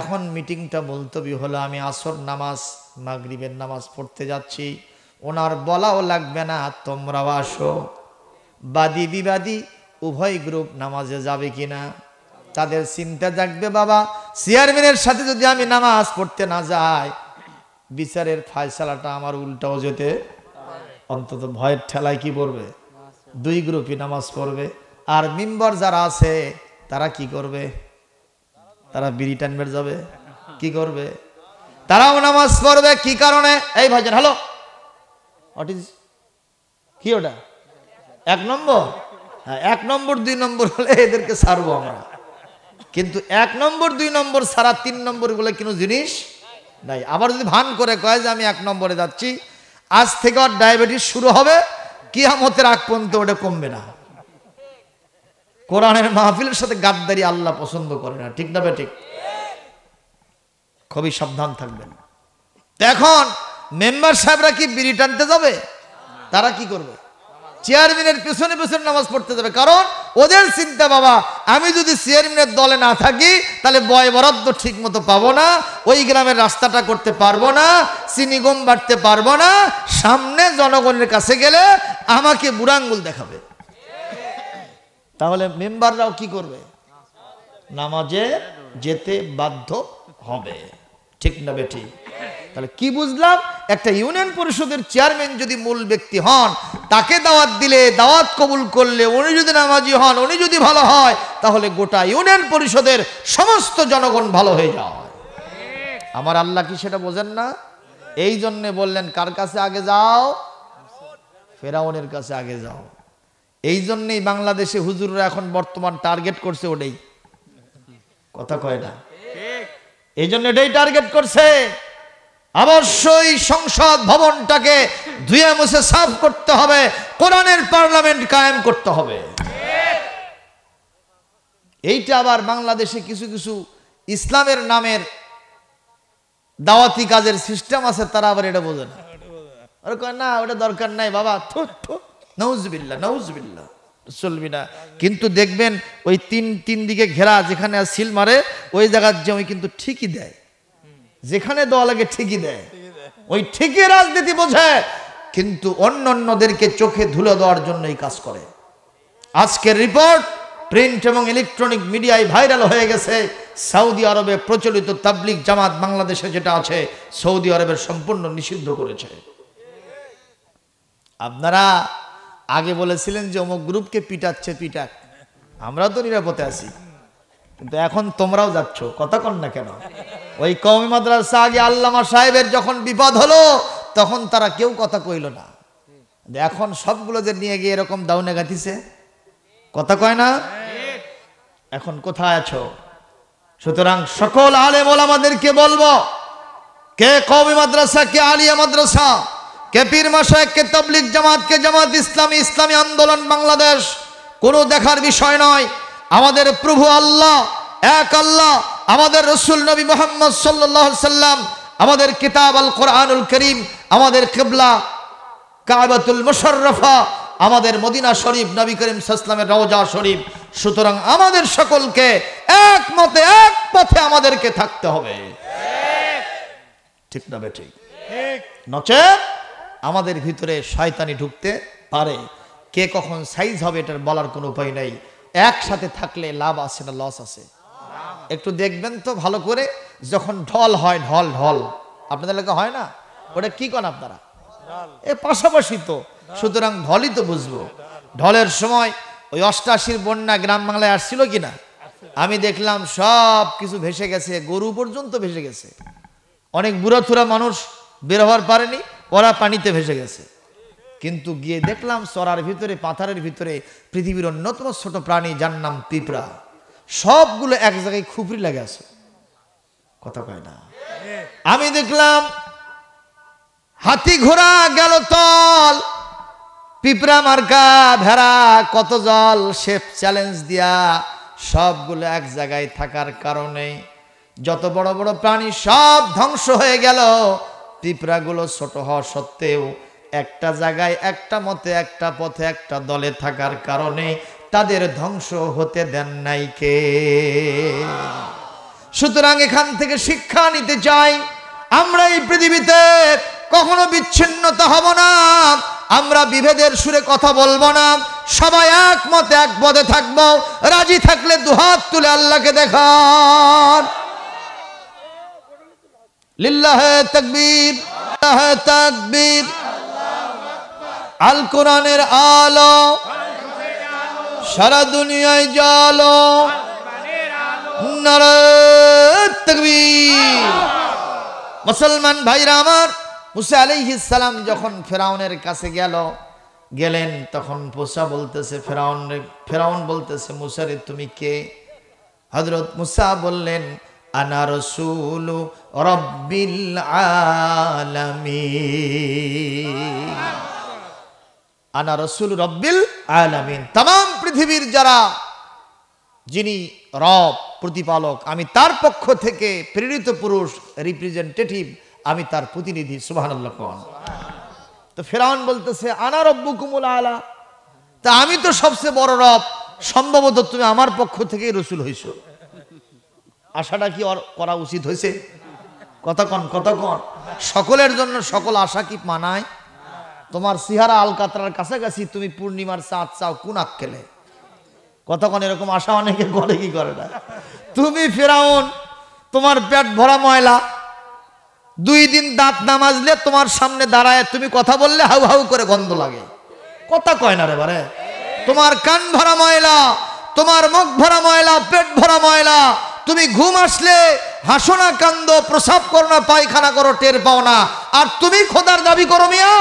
এখন মিটিংটা মুলতবি হলো, আমি আসর নামাজ মাগরিবের নামাজ পড়তে যাচ্ছি, ওনার বলাও লাগবে না, তোমরাও আসো। বাদী বিবাদী উভয় গ্রুপ নামাজে যাবে কিনা তাদের চিন্তা জাগবে, বাবা চেয়ারম্যানের সাথে যদি আমি নামাজ পড়তে না যাই, বিচারের ফয়সালাটা আমার উল্টাও যেতে, অন্তত ভয়ের ঠেলায় কি করবে? দুই গ্রুপই নামাজ পড়বে। আর মেম্বার যারা আছে তারা কি করবে? তারা বিড়ি টানবে যাবে, কি করবে? তারাও নামাজ পড়বে। কি কারণে? এই ভাইজান হ্যালো, হোয়াট ইজ কি ওটা? 1 নম্বর? হ্যাঁ, 1 নম্বর 2 নম্বর হলে এদেরকে ছাড়বো আমরা, কিন্তু 1 নম্বর 2 নম্বর ছাড়া 3 নম্বর গুলো কোনো জিনিস নাই। আবার যদি ভান করে কয় যে আমি 1 নম্বরে যাচ্ছি, আজ থেকে আর ডায়াবেটিস শুরু হবে, কিয়ামতের আগ পর্যন্ত ওটা কমবে না। কোরআনের মাহফিলের সাথে গাদ্দারি আল্লাহ পছন্দ করে না, ঠিক না বেঠিক? খুবই সাবধান থাকবেন। এখন মেম্বার সাহেবরা কি বিড়ি টানতে যাবে? তারা কি করবে? চেয়ারম্যানের পেছনে পেছনে নামাজ পড়তে যাবে। কারণ ওদের চিন্তা, বাবা আমি যদি চেয়ারম্যানের দলে না থাকি তাহলে বয় বরাদ্দ ঠিক মতো পাবো না, ওই গ্রামের রাস্তাটা করতে পারবো না, চিনি গম বাড়তে পারবো না, সামনে জনগণের কাছে গেলে আমাকে বুড়াঙ্গুল দেখাবে। তাহলে মেম্বাররাও কি করবে? নামাজে যেতে বাধ্য হবে, ঠিক না বেঠিক? তাহলে কি বুঝলাম? একটা ইউনিয়ন পরিষদের চেয়ারম্যান যদি মূল ব্যক্তি হন, তাকে দাওয়াত দিলে, দাওয়াত কবুল করলে, উনি যদি নামাজি হন, উনি যদি ভালো হয়, তাহলে গোটা ইউনিয়ন পরিষদের সমস্ত জনগণ ভালো হয়ে যায়। আমার আল্লাহ কি সেটা বোঝেন না? এই জন্যে বললেন কার কাছে আগে যাও? ফেরাউনের কাছে আগে যাও। এই জন্যেই বাংলাদেশে হুজুররা এখন বর্তমান টার্গেট করছে ওটাই, কথা কয় না, এই জন্য এটাই টার্গেট করছে। অবশ্যই সংসদ ভবনটাকে ধুয়ে মুছে সাফ করতে হবে, কোরআনের পার্লামেন্ট কায়েম করতে হবে। এইটা আবার বাংলাদেশে কিছু কিছু ইসলামের নামের দাওয়াতি কাজের সিস্টেম আছে, তারা আবার এটা বোঝে না, আর কয় না ওটা দরকার নাই বাবা, নাউজুবিল্লাহ নাউজুবিল্লাহ, চলবি না। কিন্তু দেখবেন ওই তিন দিকে ঘেরা যেখানে সিল মারে ওই জায়গার জমি কিন্তু ঠিকই দেয়, যেখানে দেওয়া লাগে ঠিকই দেয়, ওই ঠিকই রাজনীতি বোঝে, কিন্তু অন্যদেরকে চোখে ধুলো দেওয়ার জন্যই কাজ করে। আজকের রিপোর্ট প্রিন্ট এবং ইলেকট্রনিক মিডিয়ায় ভাইরাল হয়ে গেছে। সৌদি আরবে প্রচলিত তাবলিগ জামাত বাংলাদেশে যেটা আছে, সৌদি আরবের সম্পূর্ণ নিষিদ্ধ করেছে। আপনারা আগে বলেছিলেন যে অমুক গ্রুপকে পিটাচ্ছে, পিটাক, আমরা তো নিরাপদে আছি, কিন্তু এখন তোমরাও যাচ্ছ, কথা কন না কেন? ওই কওমি মাদ্রাসা আগে আল্লামা সাহেবের যখন বিপদ হলো তখন তারা কেউ কথা কইল না, এখন সবগুলো যে নিয়ে গিয়ে এরকম দাউনে গাতিছে, কথা কয় না? এখন কোথায় আছো? সুতরাং সকল আলেম ওলামাদেরকে বলবো, কে কওমি মাদ্রাসা, কে আলিয়া মাদ্রাসা, কে পীর মাশায়েখ, কে তাবলিগ জামাত, কে জামাত ইসলামী, ইসলামী আন্দোলন বাংলাদেশ, কোনো দেখার বিষয় নয়। আমাদের প্রভু আল্লাহ, এক আল্লাহ, আমাদের রসুল নবী মুহাম্মদ সাল্লাল্লাহু আলাইহি সাল্লাম, আমাদের কিতাব আল কোরআনুল করিম, আমাদের কিবলা কাবাতুল মুশাররফা, আমাদের মদিনা শরীফ, নবী করিম সাল্লাল্লাহু আলাইহি ওয়াসাল্লামের রওজা শরীফ। সুতরাং আমাদের সকলকে একমতে এক পথে আমাদেরকে থাকতে হবে, ঠিক না বেঠিক? নচেত আমাদের ভিতরে শয়তানি ঢুকতে পারে, কে কখন সাইজ হবে এটার বলার কোনো উপায় নাই। একসাথে থাকলে লাভ আছে না লস আছে? একটু দেখবেন তো ভালো করে, যখন ঢল হয়, ঢল ঢল আপনাদের এলাকা হয় না, ওটা কি কন আপনারা? এ পাশাপাশি তো, সুতরাং ঢলই তো বুঝবো। ঢলের সময় ওই 88-র বন্যা গ্রাম বাংলায় আসছিল কিনা? আমি দেখলাম সব কিছু ভেসে গেছে, গরু পর্যন্ত ভেসে গেছে, অনেক বুড়াথুরা মানুষ বের হওয়ার পারেনি, ওরা পানিতে ভেসে গেছে। কিন্তু গিয়ে দেখলাম চরার ভিতরে, পাথারের ভিতরে পৃথিবীর অন্যতম ছোট প্রাণী যার নাম পিঁপড়া, সবগুলো এক জায়গায় খুপড়ি লাগে আছে, কথা কয় না? আমি দেখলাম হাতি ঘোড়া গেল তল, পিঁপড়া মার্কা ভেড়া কত জল, সে চ্যালেঞ্জ দিয়া সবগুলো এক জায়গায় থাকার কারণে যত বড় বড় প্রাণী সব ধ্বংস হয়ে গেল। পিঁপড়াগুলো ছোট হওয়া সত্ত্বেও একটা জায়গায়, একটা মতে, একটা পথে, একটা দলে থাকার কারণে তাদের ধ্বংস হতে দেন নাই কে? সুতরাং এখান থেকে শিক্ষা নিতে চাই, আমরা এই পৃথিবীতে কখনো বিচ্ছিন্নতা হব না, আমরা বিভেদের সুরে কথা বলবো না, সবাই একমতে এক পথে থাকবো। রাজি থাকলে দুহাত তুলে আল্লাহকে দেখান, লিল্লাহে তাকবীর, লিল্লাহে তাকবীর। আল কোরআনের আলো সারা দুনিয়ায় জালো, নারে তাকবীর। মুসলমান ভাইরা আমার, মুসা আলাইহিস সালাম যখন ফেরাউনের কাছে গেলেন, তখন মুসা বলতেছে ফেরাউন বলতেছে, মুসা রে তুমি কে? হযরত মুসা বললেন, আনা রাসূলু রাব্বিল আলামিন, আনা রাসূল রাব্বিল আলামিন। तमाम পৃথিবীর যারা, যিনি রব, প্রতিপালক, আমি তার পক্ষ থেকে প্রেরিত পুরুষ, রিপ্রেজেন্টেটিভ, আমি তার প্রতিনিধি। সুবহানাল্লাহ। তো ফেরাউন বলতেছে, আনা রব্বুকুমুল আলা, তা আমি তো সবচেয়ে বড় রব, সম্ভবত তুমি আমার পক্ষ থেকেই রসুল হইছো। আশাটা কি করা উচিত হয়েছে? কতক্ষণ সকলের জন্য সকল আশা কি মানায়? তোমার সিহারা আল কাতরার কাছাকাছি, তুমি পূর্ণিমার চাঁদ চাও কোন আক্কেলে? কতক্ষণ এরকম আশা অনেকে করে কি করে না? তুমি ফেরাউন, তোমার পেট ভরা ময়লা, 2 দিন দাঁত না মাজলে তোমার সামনে দাঁড়ায় তুমি কথা বললে হাউ হাউ করে গন্ধ লাগে, কথা কয় না রে বারে। তোমার কান ভরা ময়লা, তোমার মুখ ভরা ময়লা, পেট ভরা ময়লা, তুমি ঘুম আসলে হাসো না, কান্দো, প্রসাব করো না, পায়খানা করো, টের পাও না, আর তুমি খোদার দাবি করো মিয়া?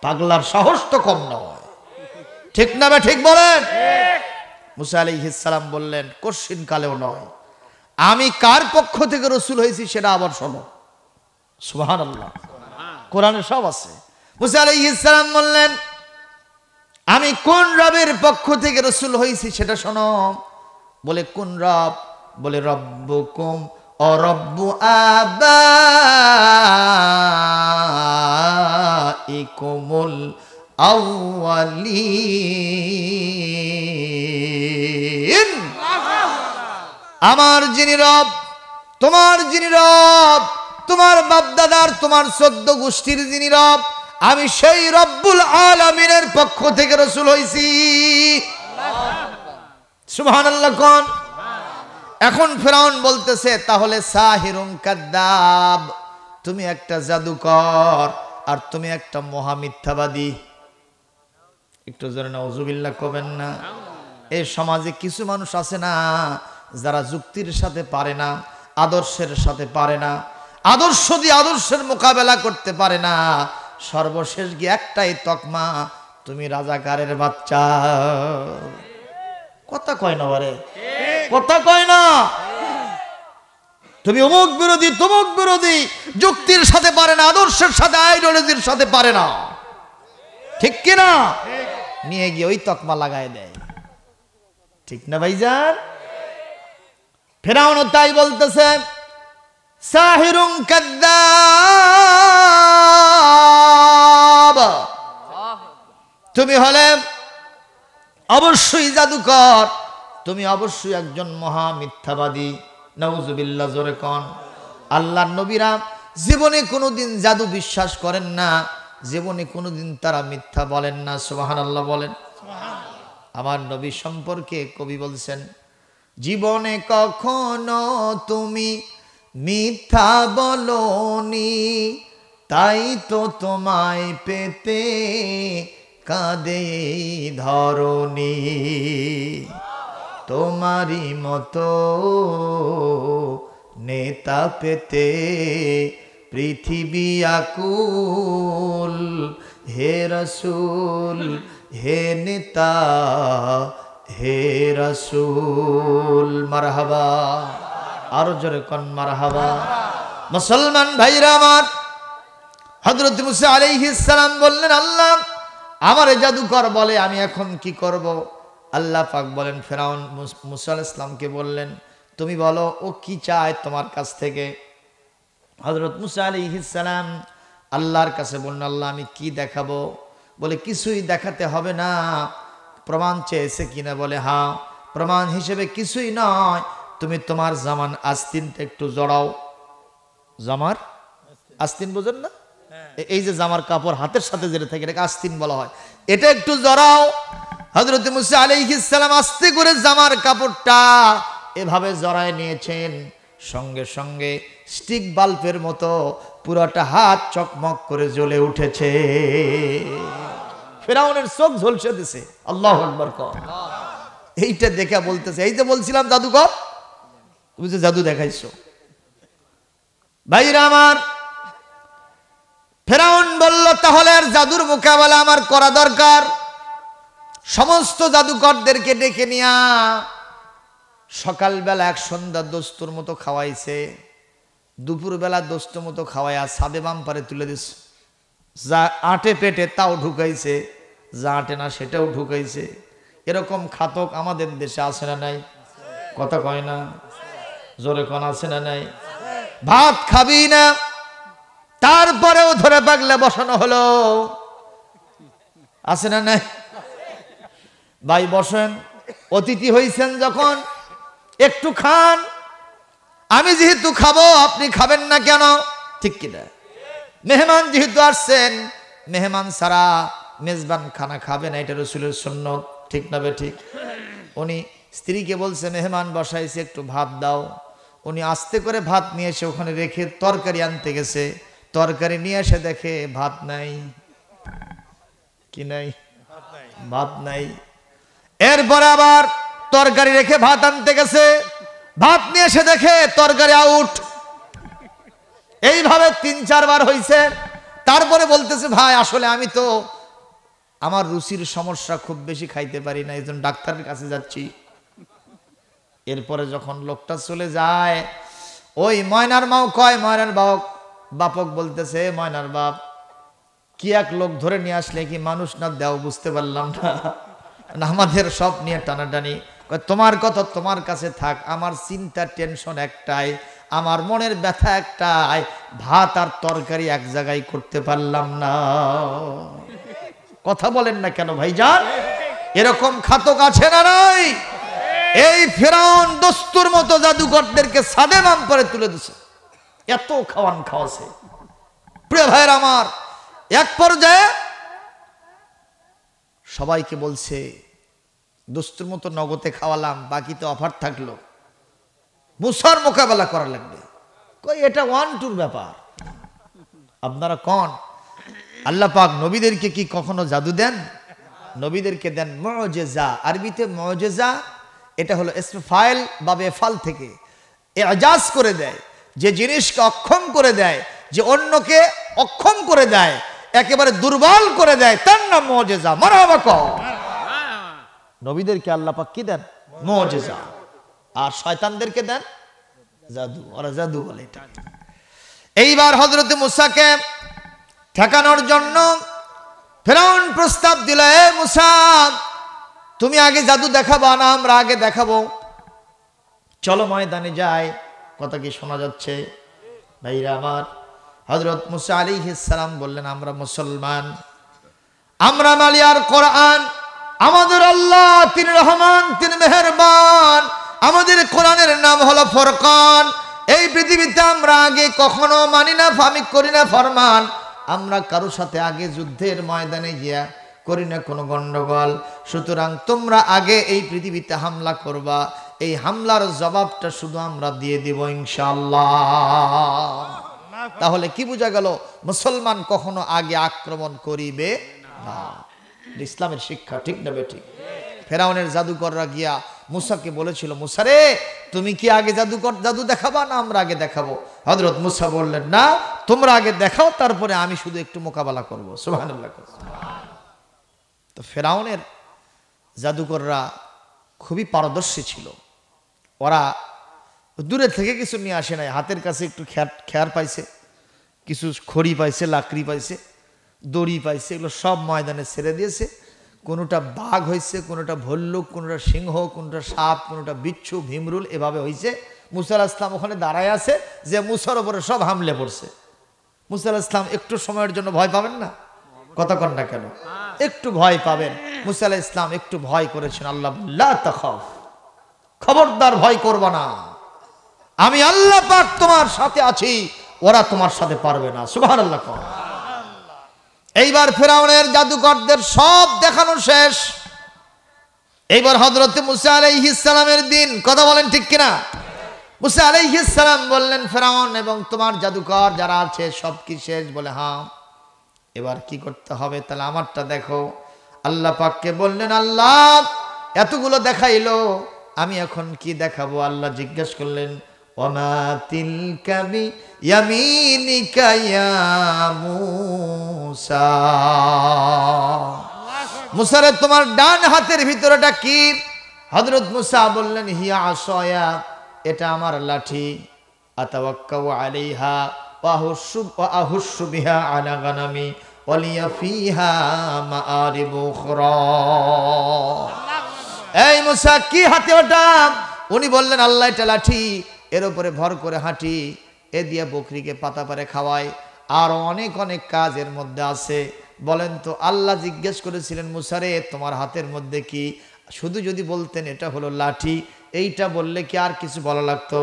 পাগলার সাহস তো কম নয়, ঠিক না? ঠিক বলেন। মুসা আলাইহিস সালাম বললেন, কোশ্চিন কালেও নয়, আমি কার পক্ষ থেকে রসুল হয়েছি সেটা আবার শোনো। সুবহানাল্লাহ, কোরআনে সব আছে। মুসা আলাইহিস সালাম বললেন, আমি কোন রবের পক্ষ থেকে রসুল হয়েছি সেটা শোনো। বলে কোন রব? বলে রব্বুকুম ও রব্বু আবাইকুমুল আউয়ালিন। আমার যিনি রব, তোমার যিনি রব, তোমার বাপদাদার, তোমার 14 গোষ্ঠীর যিনি রব, আমি সেই রব্বুল আলামিনের পক্ষ থেকে রসুল হইছি। সুবহানাল্লাহ কোন? এখন ফেরাউন বলতেছে, তাহলে সাহিরুন কাদ্দাব, তুমি একটা জাদুকর আর তুমি একটা মহা মিথ্যাবাদী। একটু জোরে নাউজুবিল্লাহ কবেন না? এই সমাজে কিছু মানুষ আছে না, যারা যুক্তির সাথে পারে না, আদর্শের সাথে পারে না, আদর্শ দিয়ে আদর্শের মোকাবেলা করতে পারে না, সর্বশেষ গিয়ে একটাই তকমা, তুমি রাজাকারের বাচ্চা। কথা কয় না বারে, কথা কয় না। তুমি অমুক বিরোধী, তমুক বিরোধী, যুক্তির সাথে পারে না, আদর্শের সাথে, আইডিওলজির সাথে পারে না, ঠিক কিনা? নিয়ে গিয়ে ওই তকমা লাগায় দেয়, ঠিক না ভাইজান? ফেরাউন তাই বলতেছে, সাহিরুন কাদ্দাব, তুমি হলে অবশ্যই জাদুকর, তুমি অবশ্যই একজন মহা মিথ্যাবাদী। নাউজুবিল্লাহ, জোরে কোন? আল্লাহর নবীরা জীবনে কোনোদিন জাদু বিশ্বাস করেন না, জীবনে কোনোদিন তারা মিথ্যা বলেন না। সুবহানাল্লাহ বলেন। আমার নবী সম্পর্কে কবি বলছেন, জীবনে কখনো তুমি মিথ্যা বলনি, তাই তো তোমায় পেতে কাঁদে ধরণী। তোমারই মতো নেতা পেতে পৃথিবী আকুল, হে রাসূল হে নেতা হে রাসূল। মারহাবা, আরো জোরে কোন মারহাবা। মুসলমান ভাইরা আমার, হযরত মুসা আলাইহিস সালাম বললেন, আল্লাহ আমার জাদুকর বলে, আমি এখন কি করব? আল্লাহ পাক বলেন, ফেরাউন মুসা আলাইহিস সালামকে বললেন, তুমি বলো ও কি চায় তোমার কাছ থেকে। হযরত মুসা আলাইহিস সালাম আল্লাহর কাছে বললেন, আল্লাহ আমি কি দেখাবো? বলে কিছুই দেখাতে হবে না। প্রমাণ চেয়েছে কিনা? বলে হ্যাঁ। প্রমাণ হিসেবে কিছুই নয়, তুমি তোমার জামান আস্তিনটা একটু জড়াও। জামার আস্তিন বোঝেন না? এই যে জামার কাপড় হাতের সাথে যেটা থাকে এটাকে আস্তিন বলা হয়, এটা একটু জড়াও। হযরত মুসা আলাইহিস সালাম আস্তে করে জামার কাপড়টা এভাবে জড়ায় নিয়েছেন, সঙ্গে সঙ্গে স্টিক বাল্বের মতো পুরোটা হাত চকমক করে জ্বলে উঠেছে। ফেরাউনের চোখ ঝলসে দিছে। আল্লাহু আকবার কর। এইটা দেখে বলতেছে, এই যে বলছিলাম জাদুকর, তুমি যে জাদু দেখাইছো। ভাইরা আমার, ফেরাউন বলল, তাহলে আর জাদুর মোকাবেলা আমার করা দরকার। সমস্ত জাদুকরদেরকে ডেকে নিয়া সকালবেলা এক সন্ধ্যা দোস্তর মতো খাওয়াইছে, দুপুরবেলা দোস্ত মতো খাওয়াইয়া সাদে বাম্পারে তুলে দিছে। যা আটে পেটে তাও ঢুকাইছে, যা আটে না সেটাও ঢুকাইছে। এরকম খাতক আমাদের দেশে আছে না নাই? কথা কয় না, জোরে কোন আছে না নাই? ভাত খাবি না, তারপরেও ধরে পাগলে বসানো হলো, আছে না নাই? ভাই বসেন, অতিথি হইছেন যখন একটু খান। আমি যেহেতু খাবো, আপনি খাবেন না কেন? ঠিক কিনা? মেহমান যেহেতু আসছেন, মেহমান ছাড়া মেজবান খানা খাবে না, এটা রাসূলের সুন্নত, ঠিক না বে ঠিক? উনি স্ত্রীকে বলছে, মেহমান বসাইছে একটু ভাত দাও। উনি আস্তে করে ভাত নিয়ে এসে ওখানে রেখে তরকারি আনতে গেছে। তরকারি নিয়ে এসে দেখে ভাত নাই। কি নাই? ভাত নাই। এরপর আবার তরকারি রেখে ভাত আনতে গেছে, ভাত নিয়ে এসে দেখে তরকারি আউট। এইভাবে ৩-৪ বার হয়েছে। তারপরে বলতেছে, ভাই আসলে আমি তো আমার রুচির সমস্যা, খুব বেশি খাইতে পারি না, এই জন্য ডাক্তারের কাছে যাচ্ছি। এরপরে যখন লোকটা চলে যায়, ওই ময়নার মাও কয়, ময়নার বাপক বলতেছে, ময়নার বাপ কি এক লোক ধরে নিয়ে আসলে কি মানুষ না দেও বুঝতে পারলাম না, আমাদের সব নিয়ে টানাটানি। তোমার কথা তোমার কাছে থাক, আমার চিন্তা টেনশন একটাই, আমার মনের ব্যথা একটাই, ভাত আর তরকারি এক জায়গায় করতে পারলাম না। কথা বলেন না কেন ভাইজান? এরকম খাতক আছে না নাই? এই ফেরাউন দস্তুর মতো জাদুকরদেরকে সাদে মাম করে তুলে দিছে, এত খাওয়ান খাওয়াছে। প্রিয় ভাইয়ের আমার, এক পর্যায়ে সবাইকে বলছে দস্তুর মতো নগদে খাওয়ালাম, বাকিতে অফার থাকলো, মুসার মোকাবেলা করা লাগবে। কই এটা 1-2 ব্যাপার, আপনারা কন আল্লাহ পাক নবীদেরকে কি কখনো জাদু দেন? নবীদেরকে দেন মুজিজা। আরবিতে মুজিজা এটা হলো ইসমে ফাইল বা বেফাল থেকে এজাজ করে দেয়, যে জিনিসকে অক্ষম করে দেয়, যে অন্যকে অক্ষম করে দেয়, একেবারে দুর্বল করে দেয়, তার নাম মুজিজা। মারহাবা কও। নবীদেরকে আল্লাহ পাক কি দেন? মুজিজা। আর শয়তানদেরকে দেন জাদু। ওরা জাদু বলে এটা। এইবার হযরত মুসাকে ঠেকানোর জন্য ফেরাউন প্রস্তাব দিল, এ মুসা তুমি আগে জাদু দেখাবা না আমরা আগে দেখাবো? চলো ময়দানে যাই। কথা কি শোনা যাচ্ছে ভাইরা আমার? হযরত মুসা আলাইহিস সালাম বললেন, আমরা মুসলমান, আমরা মানি আর কোরআন, আমাদের আল্লাহ তিনি রহমান, তিনি মেহেরবান, আমাদের কোরআনের নাম হলো ফুরকান। এই পৃথিবীতে আমরা আগে কখনো মানি না, আমি করি না ফরমান, আমরা কারোর সাথে আগে যুদ্ধের ময়দানে গিয়া করি না কোনো গন্ডগোল। সুতরাং তোমরা আগে এই পৃথিবীতে হামলা করবা, এই হামলার জবাবটা শুধু আমরা দিয়ে দিব ইনশাআল্লাহ। তাহলে কি বোঝা গেল? মুসলমান কখনো আগে আক্রমণ করিবে না। ইসলামের শিক্ষা, ঠিক না বেঠিক? ফেরাউনের জাদুকররা গিয়া মুসাকে বলেছিল, মুসা রে তুমি কি আগে জাদু দেখাবা না আমরা আগে দেখাবো? হযরত মুসা বললেন, না তোমরা আগে দেখাও, তারপরে আমি শুধু একটু মোকাবেলা করবো। সুবহানাল্লাহ। তো ফেরাউনের জাদুকররা খুবই পারদর্শী ছিল। ওরা দূরে থেকে কিছু নিয়ে আসে নাই, হাতের কাছে একটু খেয়ার পাইছে, কিছু খড়ি পাইছে, লাকড়ি পাইছে, দড়ি পাইছে, এগুলো সব ময়দানে ছেড়ে দিয়েছে। কোনোটা বাঘ হয়েছে, কোনোটা ভল্লুক, কোনোটা সিংহ, কোনোটা সাপ, কোনোটা বিচ্ছু, ভীমরুল, এভাবে হয়েছে। মুসা আলাইহিস সালাম ওখানে দাঁড়ায় আছে, যে মুসার উপরে সব হামলে পড়ছে। মুসা আলাইহিস সালাম একটু সময়ের জন্য ভয় পাবেন না? কথা কন না কেন? একটু ভয় পাবেন। মুসা আলাইহিস সালাম একটু ভয় করেছেন। আল্লাহ লা তাখাফ, খবরদার ভয় করবা না, আমি আল্লাহ পাক তোমার সাথে আছি, ওরা তোমার সাথে পারবে না। সুবহানাল্লাহ। এইবার ফেরাউনের জাদুকরদের সব দেখানো শেষ। এইবার হযরত মুসা আলাইহিস সালামের দিন। কথা বলেন ঠিক কিনা? মুসা আলাইহিস সালাম বললেন, ফেরাউন এবং তোমার জাদুকর যারা আছে সব কি শেষ? বলে হ্যাঁ। এবার কি করতে হবে? তাহলে আমারটা দেখো। আল্লাহ পাককে বললেন, আল্লাহ এতগুলো দেখাইলো, আমি এখন কি দেখাবো? আল্লাহ জিজ্ঞেস করলেন, ওয়ামা তিলকা বিয়ামিনিকা ইয়া মূসা, মুসা রে তোমার ডান হাতের ভিতরেটা কি? হযরত মুসা বললেন, হিয়া আসায়া, এটা আমার লাঠি, আতাওয়াক্কাউ আলাইহা ওয়া আহুশু বিহা আলা গানামি ওয়া লিয়া ফিহা মাআরিব উখরা। এই মুসা কি হাতে ওটা? উনি বললেন, আল্লাহ এটা লাঠি, এর উপরে ভর করে হাঁটি, এ দিয়ে বকরিকে পাতা পারে খাওয়াই, আর অনেক অনেক কাজ এর মধ্যে আছে। বলেন তো, আল্লাহ জিজ্ঞেস করেছিলেন, মুসা রে তোমার হাতের মধ্যে কি? শুধু যদি বলতেন এটা হলো লাঠি, এইটা বললে কি আর কিছু বলা লাগতো?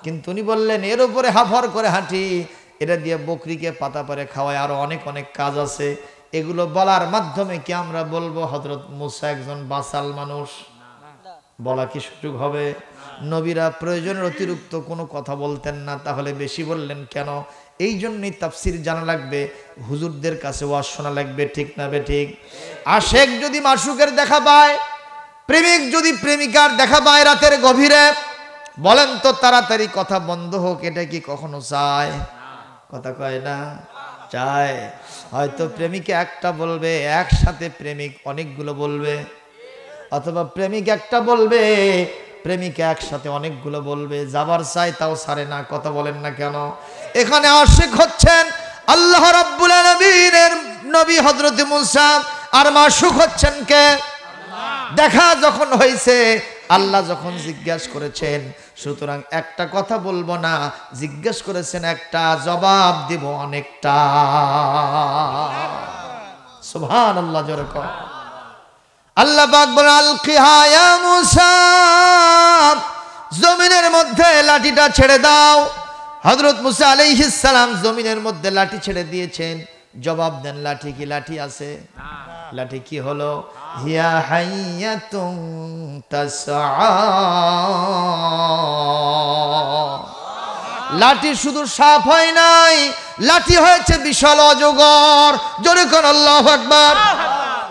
কিন্তু উনি বললেন এর উপরে ভর করে হাঁটি, এটা দিয়ে বকরিকে পাতা পারে খাওয়াই, আরো অনেক অনেক কাজ আছে। এগুলো বলার মাধ্যমে কি আমরা বলবো হযরত মুসা একজন বাচাল মানুষ? বলা কি সুযোগ হবে? নবীরা প্রয়োজনের অতিরিক্ত কোনো কথা বলতেন না, তাহলে বেশি বললেন কেন? এই জন্যই তাফসির জানা লাগবে, হুজুরদের কাছে ওয়াজ শোনা লাগবে, ঠিক না বেঠিক? আশেক যদি মাশুকের দেখা পায়, প্রেমিক যদি প্রেমিকার দেখা পায় রাতের গভীরে, বলেন তো তাড়াতাড়ি কথা বন্ধ হোক, এটা কি কখনো চায়? কথা কয় না? চায়। হয়তো প্রেমিকা একটা বলবে, একসাথে প্রেমিক অনেকগুলো বলবে, অথবা প্রেমিক একটা বলবে, প্রেমিকা একসাথে অনেকগুলো বলবে, যাবার চাই তাও ছাড়ে না, কথা বলেন না কেন? এখানে আশিক হচ্ছেন আল্লাহ রাব্বুল আলামিনের নবী হযরত মূসা, আর মাশুক হচ্ছেন কে? দেখা যখন হয়েছে, আল্লাহ যখন জিজ্ঞাসা করেছেন, সুতরাং একটা কথা বলবো না, জিজ্ঞেস করেছেন একটা, জবাব দেব অনেকটা। সুবহানাল্লাহ, জোরে কর। আল্লাহ পাক বলেন, আলকিহা ইয়া মূসা, জমিনের মধ্যে লাঠিটা ছেড়ে দাও। হযরত মূসা আলাইহিস সালাম জমিনের মধ্যে লাঠি ছেড়ে দিয়েছেন। জবাব দেন, লাঠি কি লাঠি আছে? লাঠি কি হলো? হিয়া হাইয়াতুন তাসআ। লাঠি শুধু সাপ হয় নাই, লাঠি হয়েছে বিশাল অজগর। জোরে কোন আল্লাহু আকবার।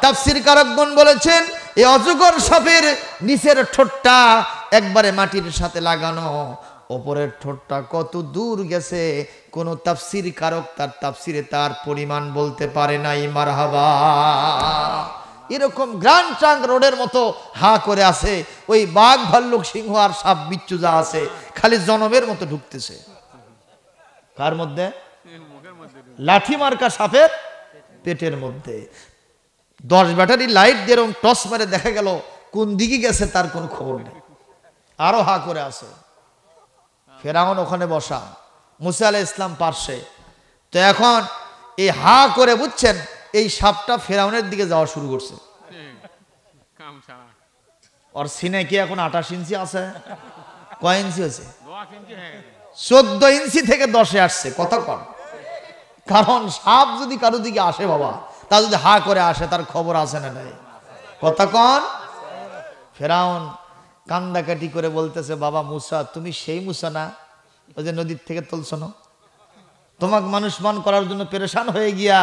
তাফসীর কারকগণ বলেছেন, এই অজগর সাপের নিচের ঠোঁটটা একবারে মাটির সাথে লাগানো, ওপরের ঠোঁটটা কত দূর গেছে কোন তাফসীর কারক তার তাফসীরে তার পরিমাণ বলতে পারে নাই। মারহাবা। এরকম গ্র্যান্ড ট্রাঙ্ক রোডের মতো হা করে আছে, ওই বাঘ ভাল্লুক সিংহ আর সাপ বিচ্ছু যা আছে খালি জনমের মতো ঢুকতেছে। কার মধ্যে? লাঠি মার্কা সাপের পেটের মধ্যে। 10 ব্যাটারি লাইট দিয়ে এরকম টস মেরে দেখা গেল কোন দিকে গেছে তার কোনো খবর নেই, আরো হা করে আছে। ফেরাউন ওখানে বসা, মুসা আলাইহিস ইসলাম পার্শ্বে। তো এখন এই হা করে, বুঝছেন, এই সাপটা ফেরাউনের দিকে যাওয়া শুরু করছে। ওর সিনে কি এখন 28 ইঞ্চি আছে? কয় ইঞ্চি হয়েছে? 14 ইঞ্চি থেকে 10-এ আসছে। কথা কন। কারণ সাপ যদি কারো দিকে আসে বাবা, তা যদি হা করে আসে, তার খবর আছে না নাই? কথা কন। ফেরাউন কান্দাকাটি করে বলতেছে, বাবা মুসা, তুমি সেই মুসা না, ওই যে নদীর থেকে তুলছ না? তোমাকে মানুষ মান করার জন্য পেরেশান হয়ে গিয়া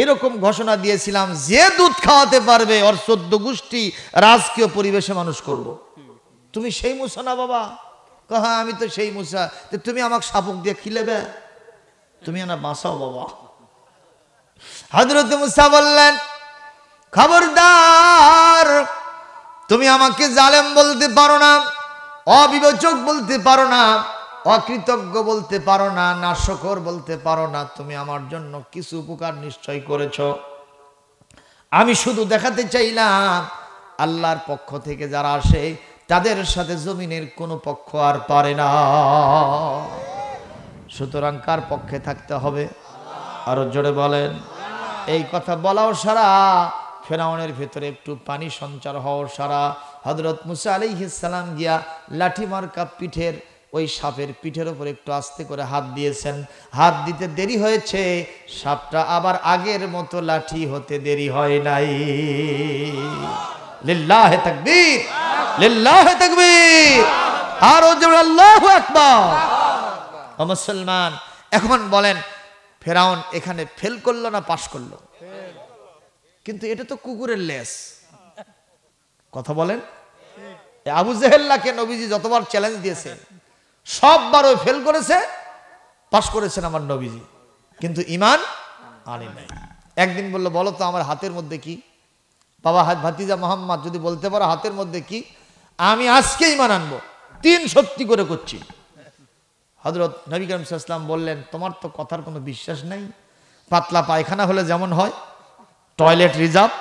এরকম ঘোষণা দিয়েছিলাম, যে দুধ খাওয়াতে পারবে ওর 14 গোষ্ঠী রাজকীয় পরিবেশে মানুষ করব। তুমি সেই মুসা না বাবা? হ্যাঁ আমি তো সেই মুসা। তুমি আমাকে শাবক দিয়ে খিলেবে? তুমি না বাঁচাও বাবা। হযরত মুসা বললেন, খবরদার, তুমি আমাকে জালেম বলতে পারো না, অবিবেচক বলতে পারো না, অকৃতজ্ঞ বলতে পারো না, নাশকর বলতে পারো না। তুমি আমার জন্য কিছু উপকার নিশ্চয় করেছো। আমি শুধু দেখাতে চাইলাম আল্লাহর পক্ষ থেকে যারা আসে তাদের সাথে জমিনের কোনো পক্ষ আর পারে না। সুতরাং কার পক্ষে থাকতে হবে? আরো জোরে বলেন। এই কথা বলাও সারা, ফেরাউনের ভেতরে একটু পানি সঞ্চার হওয়ার সারা। হযরত মুসা আলাইহিস সালাম গিয়া লাঠি মার্কা পিঠের ওই সাপের পিঠের উপর একটু আস্তে করে হাত দিয়েছেন। হাত দিতে দেরি হয়েছে, সাপটা আবার আগের মতো লাঠি হতে দেরি হয় নাই। লিল্লাহে তাকবীর, লিল্লাহে তাকবীর, আর জোরে আল্লাহু আকবার। ও মুসলমান, এখন বলেন ফেরাউন এখানে ফেল করলো না পাস করলো? কিন্তু এটা তো কুকুরের লেস। কথা বলেন। আবু জেহেলকে নবীজি যতবার চ্যালেঞ্জ দিয়েছে সববার ওই ফেল করেছে, পাস করেছেন আমার নবীজি, কিন্তু ঈমান আনে নাই। একদিন বলল, বলো তো আমার হাতের মধ্যে কি? বাবা ভাতিজা মোহাম্মদ যদি বলতে পারো হাতের মধ্যে কি, আমি আজকে ঈমান আনবো, 3 সত্যি করে করছি। হযরত নবী করিম সাল্লাল্লাহু আলাইহি ওয়াসাল্লাম বললেন, তোমার তো কথার কোনো বিশ্বাস নাই। পাতলা পায়খানা হলে যেমন হয়, টয়লেট রিজার্ভ,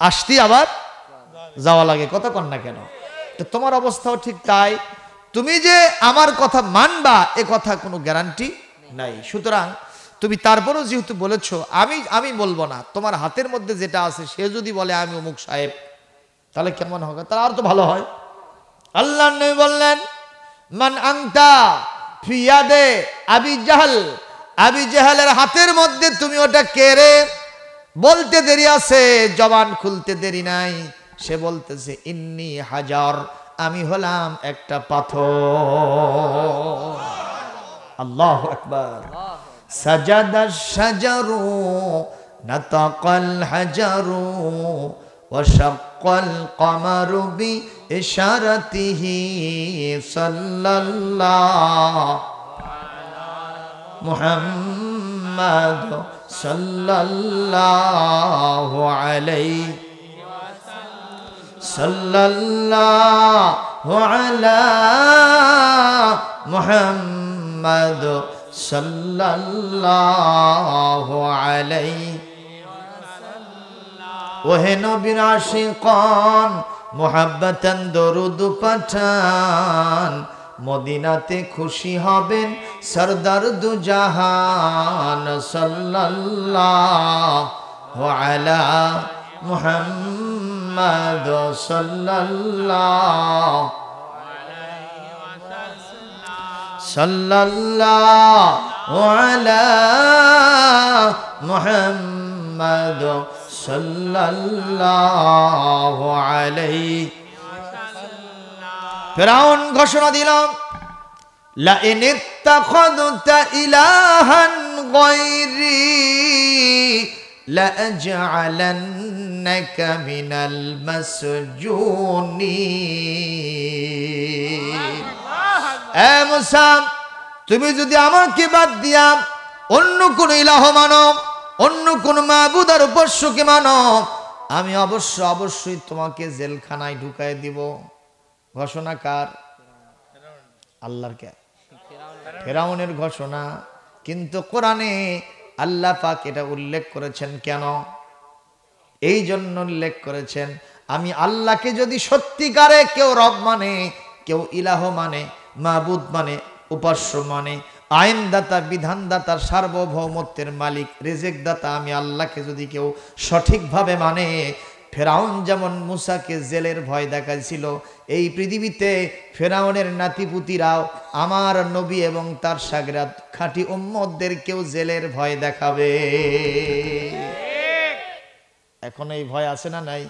আসতে আবার যাওয়া লাগে, কথা কন না কেন? তো তোমার অবস্থাও ঠিক তাই। তুমি যে আমার কথা মানবা এ কথা কোনো গ্যারান্টি নাই। সুতরাং তুমি তারপরও যেহেতু বলেছো, আমি বলবো না, তোমার হাতের মধ্যে যেটা আছে সে যদি বলে আমি অমুক সাহেব, তাহলে কেমন হবে? তাহলে আর তো ভালো হয়। আল্লাহর নবী বললেন, মান আনতা ফি ইয়াদে আবি জাহল, আবি জাহলের হাতের মধ্যে তুমি ওটা কে রে? বলতে দেরি আছে, জবান খুলতে দেরি নাই। সে বলতেছে, ইন্নী হাজার, আমি হলাম একটা পাথর। আল্লাহু আকবার। সাজাদাশ শাজারু নাতাকাল হাজারু ওয়া শাক্কাল কমারু বি ইশারাতিহি সাল্লাল্লাহু মুহাম্মাদ সাল্লাল্লাহু আলাইহি সাল্লাল্লাহু আলা মুহাম্মাদ সাল্লাল্লাহু আলাইহি ওহে নবীর আশিকান মুহাব্বতান দরুদ পাঠান মদিনাতে খুশি হবেন সরদার দু জাহান সাল্লাল্লাহু আলা মুহাম্মাদ সাল্লাল্লাহু আলা মুহাম্মাদ সাল্লাল্লাহু আলাইহি ফিরআউন ঘোষণা দিল লা ইন ইত্তাখাযতা ইলাহান গায়রি লা আজ'আলান্নাকা মিনাল মাসজুনিন এ মুসা তুমি যদি আমাকে বাদ দিয়া অন্য কোন ইলাহ মানো অন্য কোন মাবুদার উপাস্যকে মানো আমি অবশ্যই তোমাকে জেলখানায় ঢুকাই দিব ঘোষণা কার আল্লাহর কে ফিরআউনের ঘোষণা কিন্তু কোরআনে আল্লাহ পাক এটা উল্লেখ করেছেন কেন এই জন্য উল্লেখ করেছেন আমি আল্লাহকে যদি সত্যিকারে কেউ রব মানে কেউ ইলাহ মানে মাবুদ মানে উপাস্য মানে আইনদাতা বিধানদাতার সার্বভৌমত্বের মালিক রিজিক দাতা আমি আল্লাহকে যদি কেউ সঠিকভাবে মানে ফেরাউন যেমন মুসাকে জেলের ভয় দেখাইছিল এই পৃথিবীতে ফেরাউনের নাতিপুতিরাও আমার নবী এবং তার সাগরাত খাঁটি উম্মতদের কেউ জেলের ভয় দেখাবে এখন এই ভয় আছে না নাই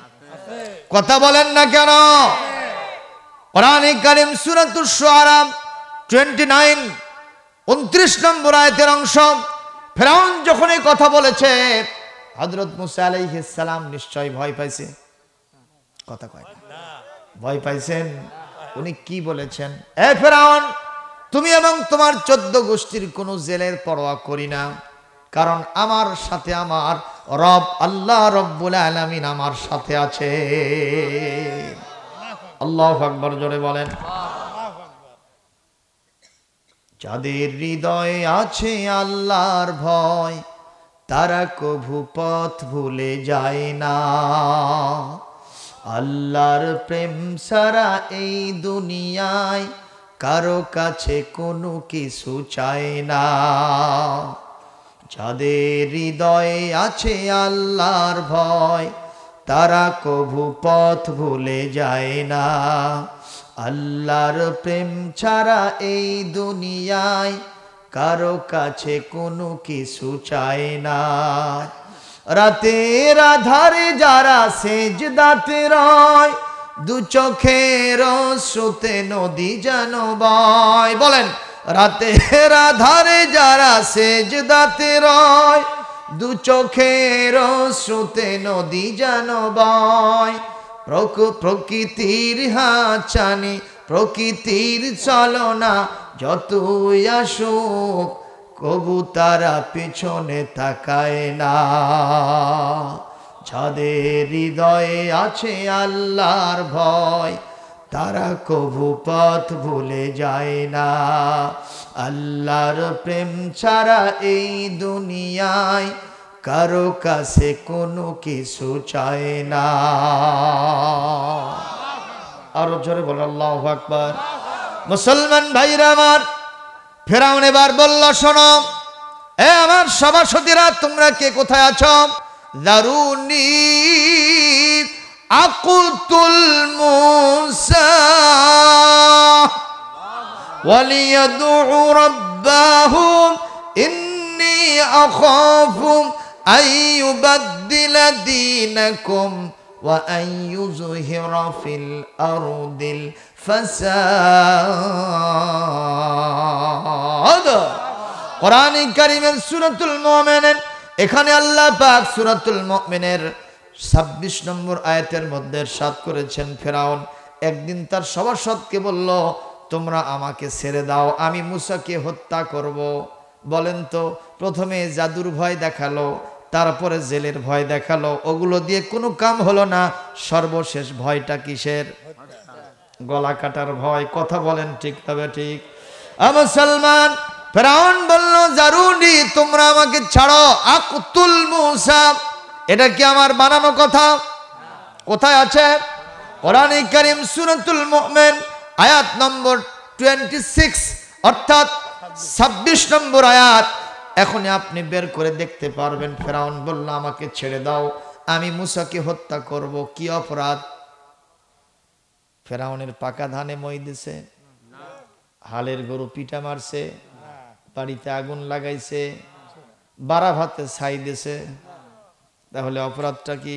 কথা বলেন না কেন কোরআনে কারীম সূরাতুশ শুআরা 29 29 নম্বর আয়াতের অংশ ফেরাউন যখন এই কথা বলেছে হযরত মুসা আলাইহিস সালাম নিশ্চয় ভয় পাইছে কথা কয় না ভয় পাইছেন উনি কি বলেছেন এ ফেরাউন তুমি এবং তোমার 14 গোষ্ঠীর কোনো জেলের পরোয়া করি না কারণ আমার সাথে আমার রব আল্লাহ রব্বুল আলামিন আমার সাথে আছে আল্লাহু আকবার জোরে বলেন যাদের হৃদয়ে আছে আল্লাহর ভয় তারা কভু পথ ভুলে যায় না আল্লাহর প্রেম সারা এই দুনিয়ায় কারো কাছে কোনো কিছু চায় না যাদের হৃদয়ে আছে আল্লাহর ভয় তারা কভু পথ ভুলে যায় না আল্লাহর প্রেম ছাড়া এই দুনিয়ায় কারো কাছে কোনো কিছু চায় না রাতের আধারে যারা সেজদাতে রয় দু চোখের স্রোতে নদী যেন বয় বলেন রাতের আধারে যারা সেজদাতে রয় দু চোখের স্রোতে নদী যেন বয় প্রকৃতির হাঁচানি প্রকৃতির চলনা যতই আসুক কবু তারা পিছনে তাকায় না যাদের হৃদয়ে আছে আল্লাহর ভয় তারা কবু পথ ভুলে যায় না আল্লাহর প্রেম ছাড়া এই দুনিয়ায় কারো কাছে কোনো কিছু চায় না আরো জোরে বল আল্লাহু আকবার মুসলমান ভাইরা আমার ফেরাউন এবার বলল শোনো এ আমার সভাসদেরা তোমরা কে কোথায় আছো দারুনি আকুতুল মুসা ওয়ালিয়াদউ রাব্বাহু ইন্নী আখাফু আইয়ুবাদদিলা দীনাকুম ওয়া আইয়ুযহিরা ফিল আরদিল ফাসাদ কোরআনে কারীমের সূরাতুল মুমিনের এখানে আল্লাহ পাক সূরাতুল মুমিনের 26 নম্বর আয়াতের মধ্যে ইরশাদ করেছেন ফেরাউন একদিন তার সভাসদকে বলল তোমরা আমাকে ছেড়ে দাও আমি মুসাকে হত্যা করব বলেন তো প্রথমে জাদুর ভয় দেখালো তারপরে জেলের ভয় দেখালো ওগুলো দিয়ে কোনো কাম হলো না সর্বশেষ ভয়টা কিসের গলা কাটার ভয়। কথা বলেন ঠিক তবে ঠিক। মুসলমান ফেরাউন বলল জারুনি, তোমরা আমাকে ছাড়ো, আকুতুল মূসা। এটা কি আমার বানানো কথা? কোথায় আছে? কোরআনে কারীম সূরাতুল মুমিন আয়াত নম্বর 26 অর্থাৎ 26 নম্বর আয়াত। এখনই আপনি বের করে দেখতে পারবেন। ফেরাউন বলল আমাকে ছেড়ে দাও, আমি মূসাকে হত্যা করব। কি অপরাধ? ফেরাউনের পাকা ধানে মই দিছে, হালের গরু পিটা মারছে, বাড়িতে আগুন লাগাইছে, বাড়া ভাতে ছাই দিছে। তাহলে অপরাধটা কি?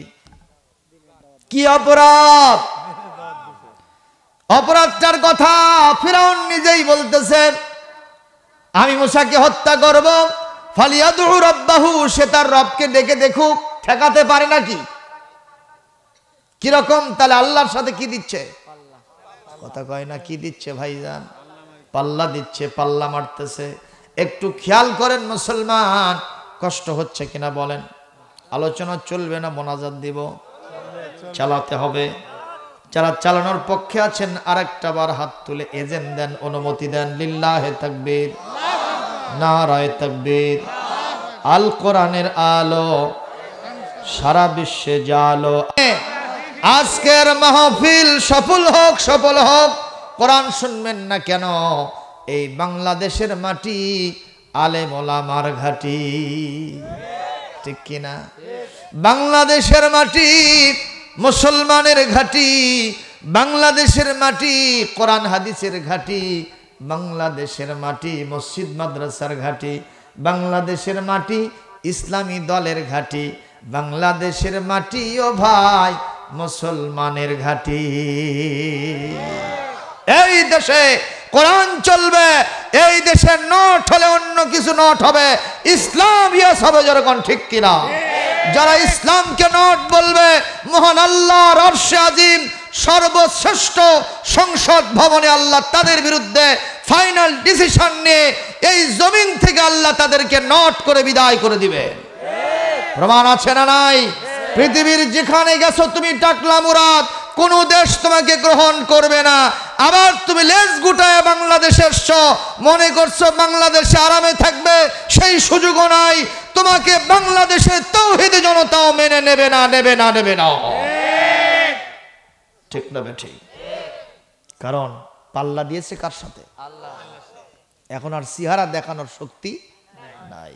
কি অপরাধ? অপরাধটার কথা ফিরাউন নিজেই বলতেছে, আমি মূসাকে হত্যা করব। ফালিয়াদু রাব্বাহু, সে তার রবকে ডেকে দেখুক, ঠেকাতে পারে নাকি? কিরকম? তাহলে আল্লাহর সাথে কি দিচ্ছে? কথা কয় না, কি দিচ্ছে ভাইজান? পাল্লা দিচ্ছে, পাল্লা মারতেছে। একটু খেয়াল করেন মুসলমান, কষ্ট হচ্ছে কিনা বলেন? আলোচনা চলবে না মোনাজাত দিব? চালাতে হবে। যারা চালানোর পক্ষে আছেন আরেকটা বার হাত তুলে এজেন দেন, অনুমতি দেন। লিল্লাহে তাকবীর, নারায়ে তাকবীর। আল কোরআনের আলো সারা বিশ্বে জালো। আজকের মাহফিল সফল হোক, সফল হোক। কোরআন শুনবেন না কেন? এই বাংলাদেশের মাটি আলেম ওলামার ঘাটি, ঠিক কিনা? বাংলাদেশের মাটি মুসলমানের ঘাটি, বাংলাদেশের মাটি কোরআন হাদিসের ঘাটি, বাংলাদেশের মাটি মসজিদ মাদ্রাসার ঘাটি, বাংলাদেশের মাটি ইসলামী দলের ঘাটি, বাংলাদেশের মাটি ও ভাই মুসলমানের ঘাটি। এই দেশে কোরআন চলবে, এই দেশে নোট হলে অন্য কিছু নোট হবে, ইসলাম ইয়েস হবে। যেরকম ঠিক কিনা? যারা ইসলামকে নোট বলবে, মহান আল্লাহর আরশে আজিম সর্বশ্রেষ্ঠ সংসদ ভবনে আল্লাহ তাদের বিরুদ্ধে ফাইনাল ডিসিশন নিয়ে এই জমিন থেকে আল্লাহ তাদেরকে নোট করে বিদায় করে দিবে। প্রমাণ আছে না নাই? পৃথিবীর যেখানে গেছো তুমি টাকলা মুরাদ, কোন দেশ তোমাকে গ্রহণ করবে না। আবার তুমি লেজ গুটায় বাংলাদেশে এসছো, মনে করছো বাংলাদেশে আরামে থাকবে, সেই সুযোগও নাই। তোমাকে বাংলাদেশের তাওহীদি জনতাও মেনে নেবে না, নেবে না, নেবে না। ঠিক না বেঠিক? কারণ পাল্লা দিয়েছে কার সাথে? আল্লাহ। এখন আর সিহারা দেখানোর শক্তি নাই।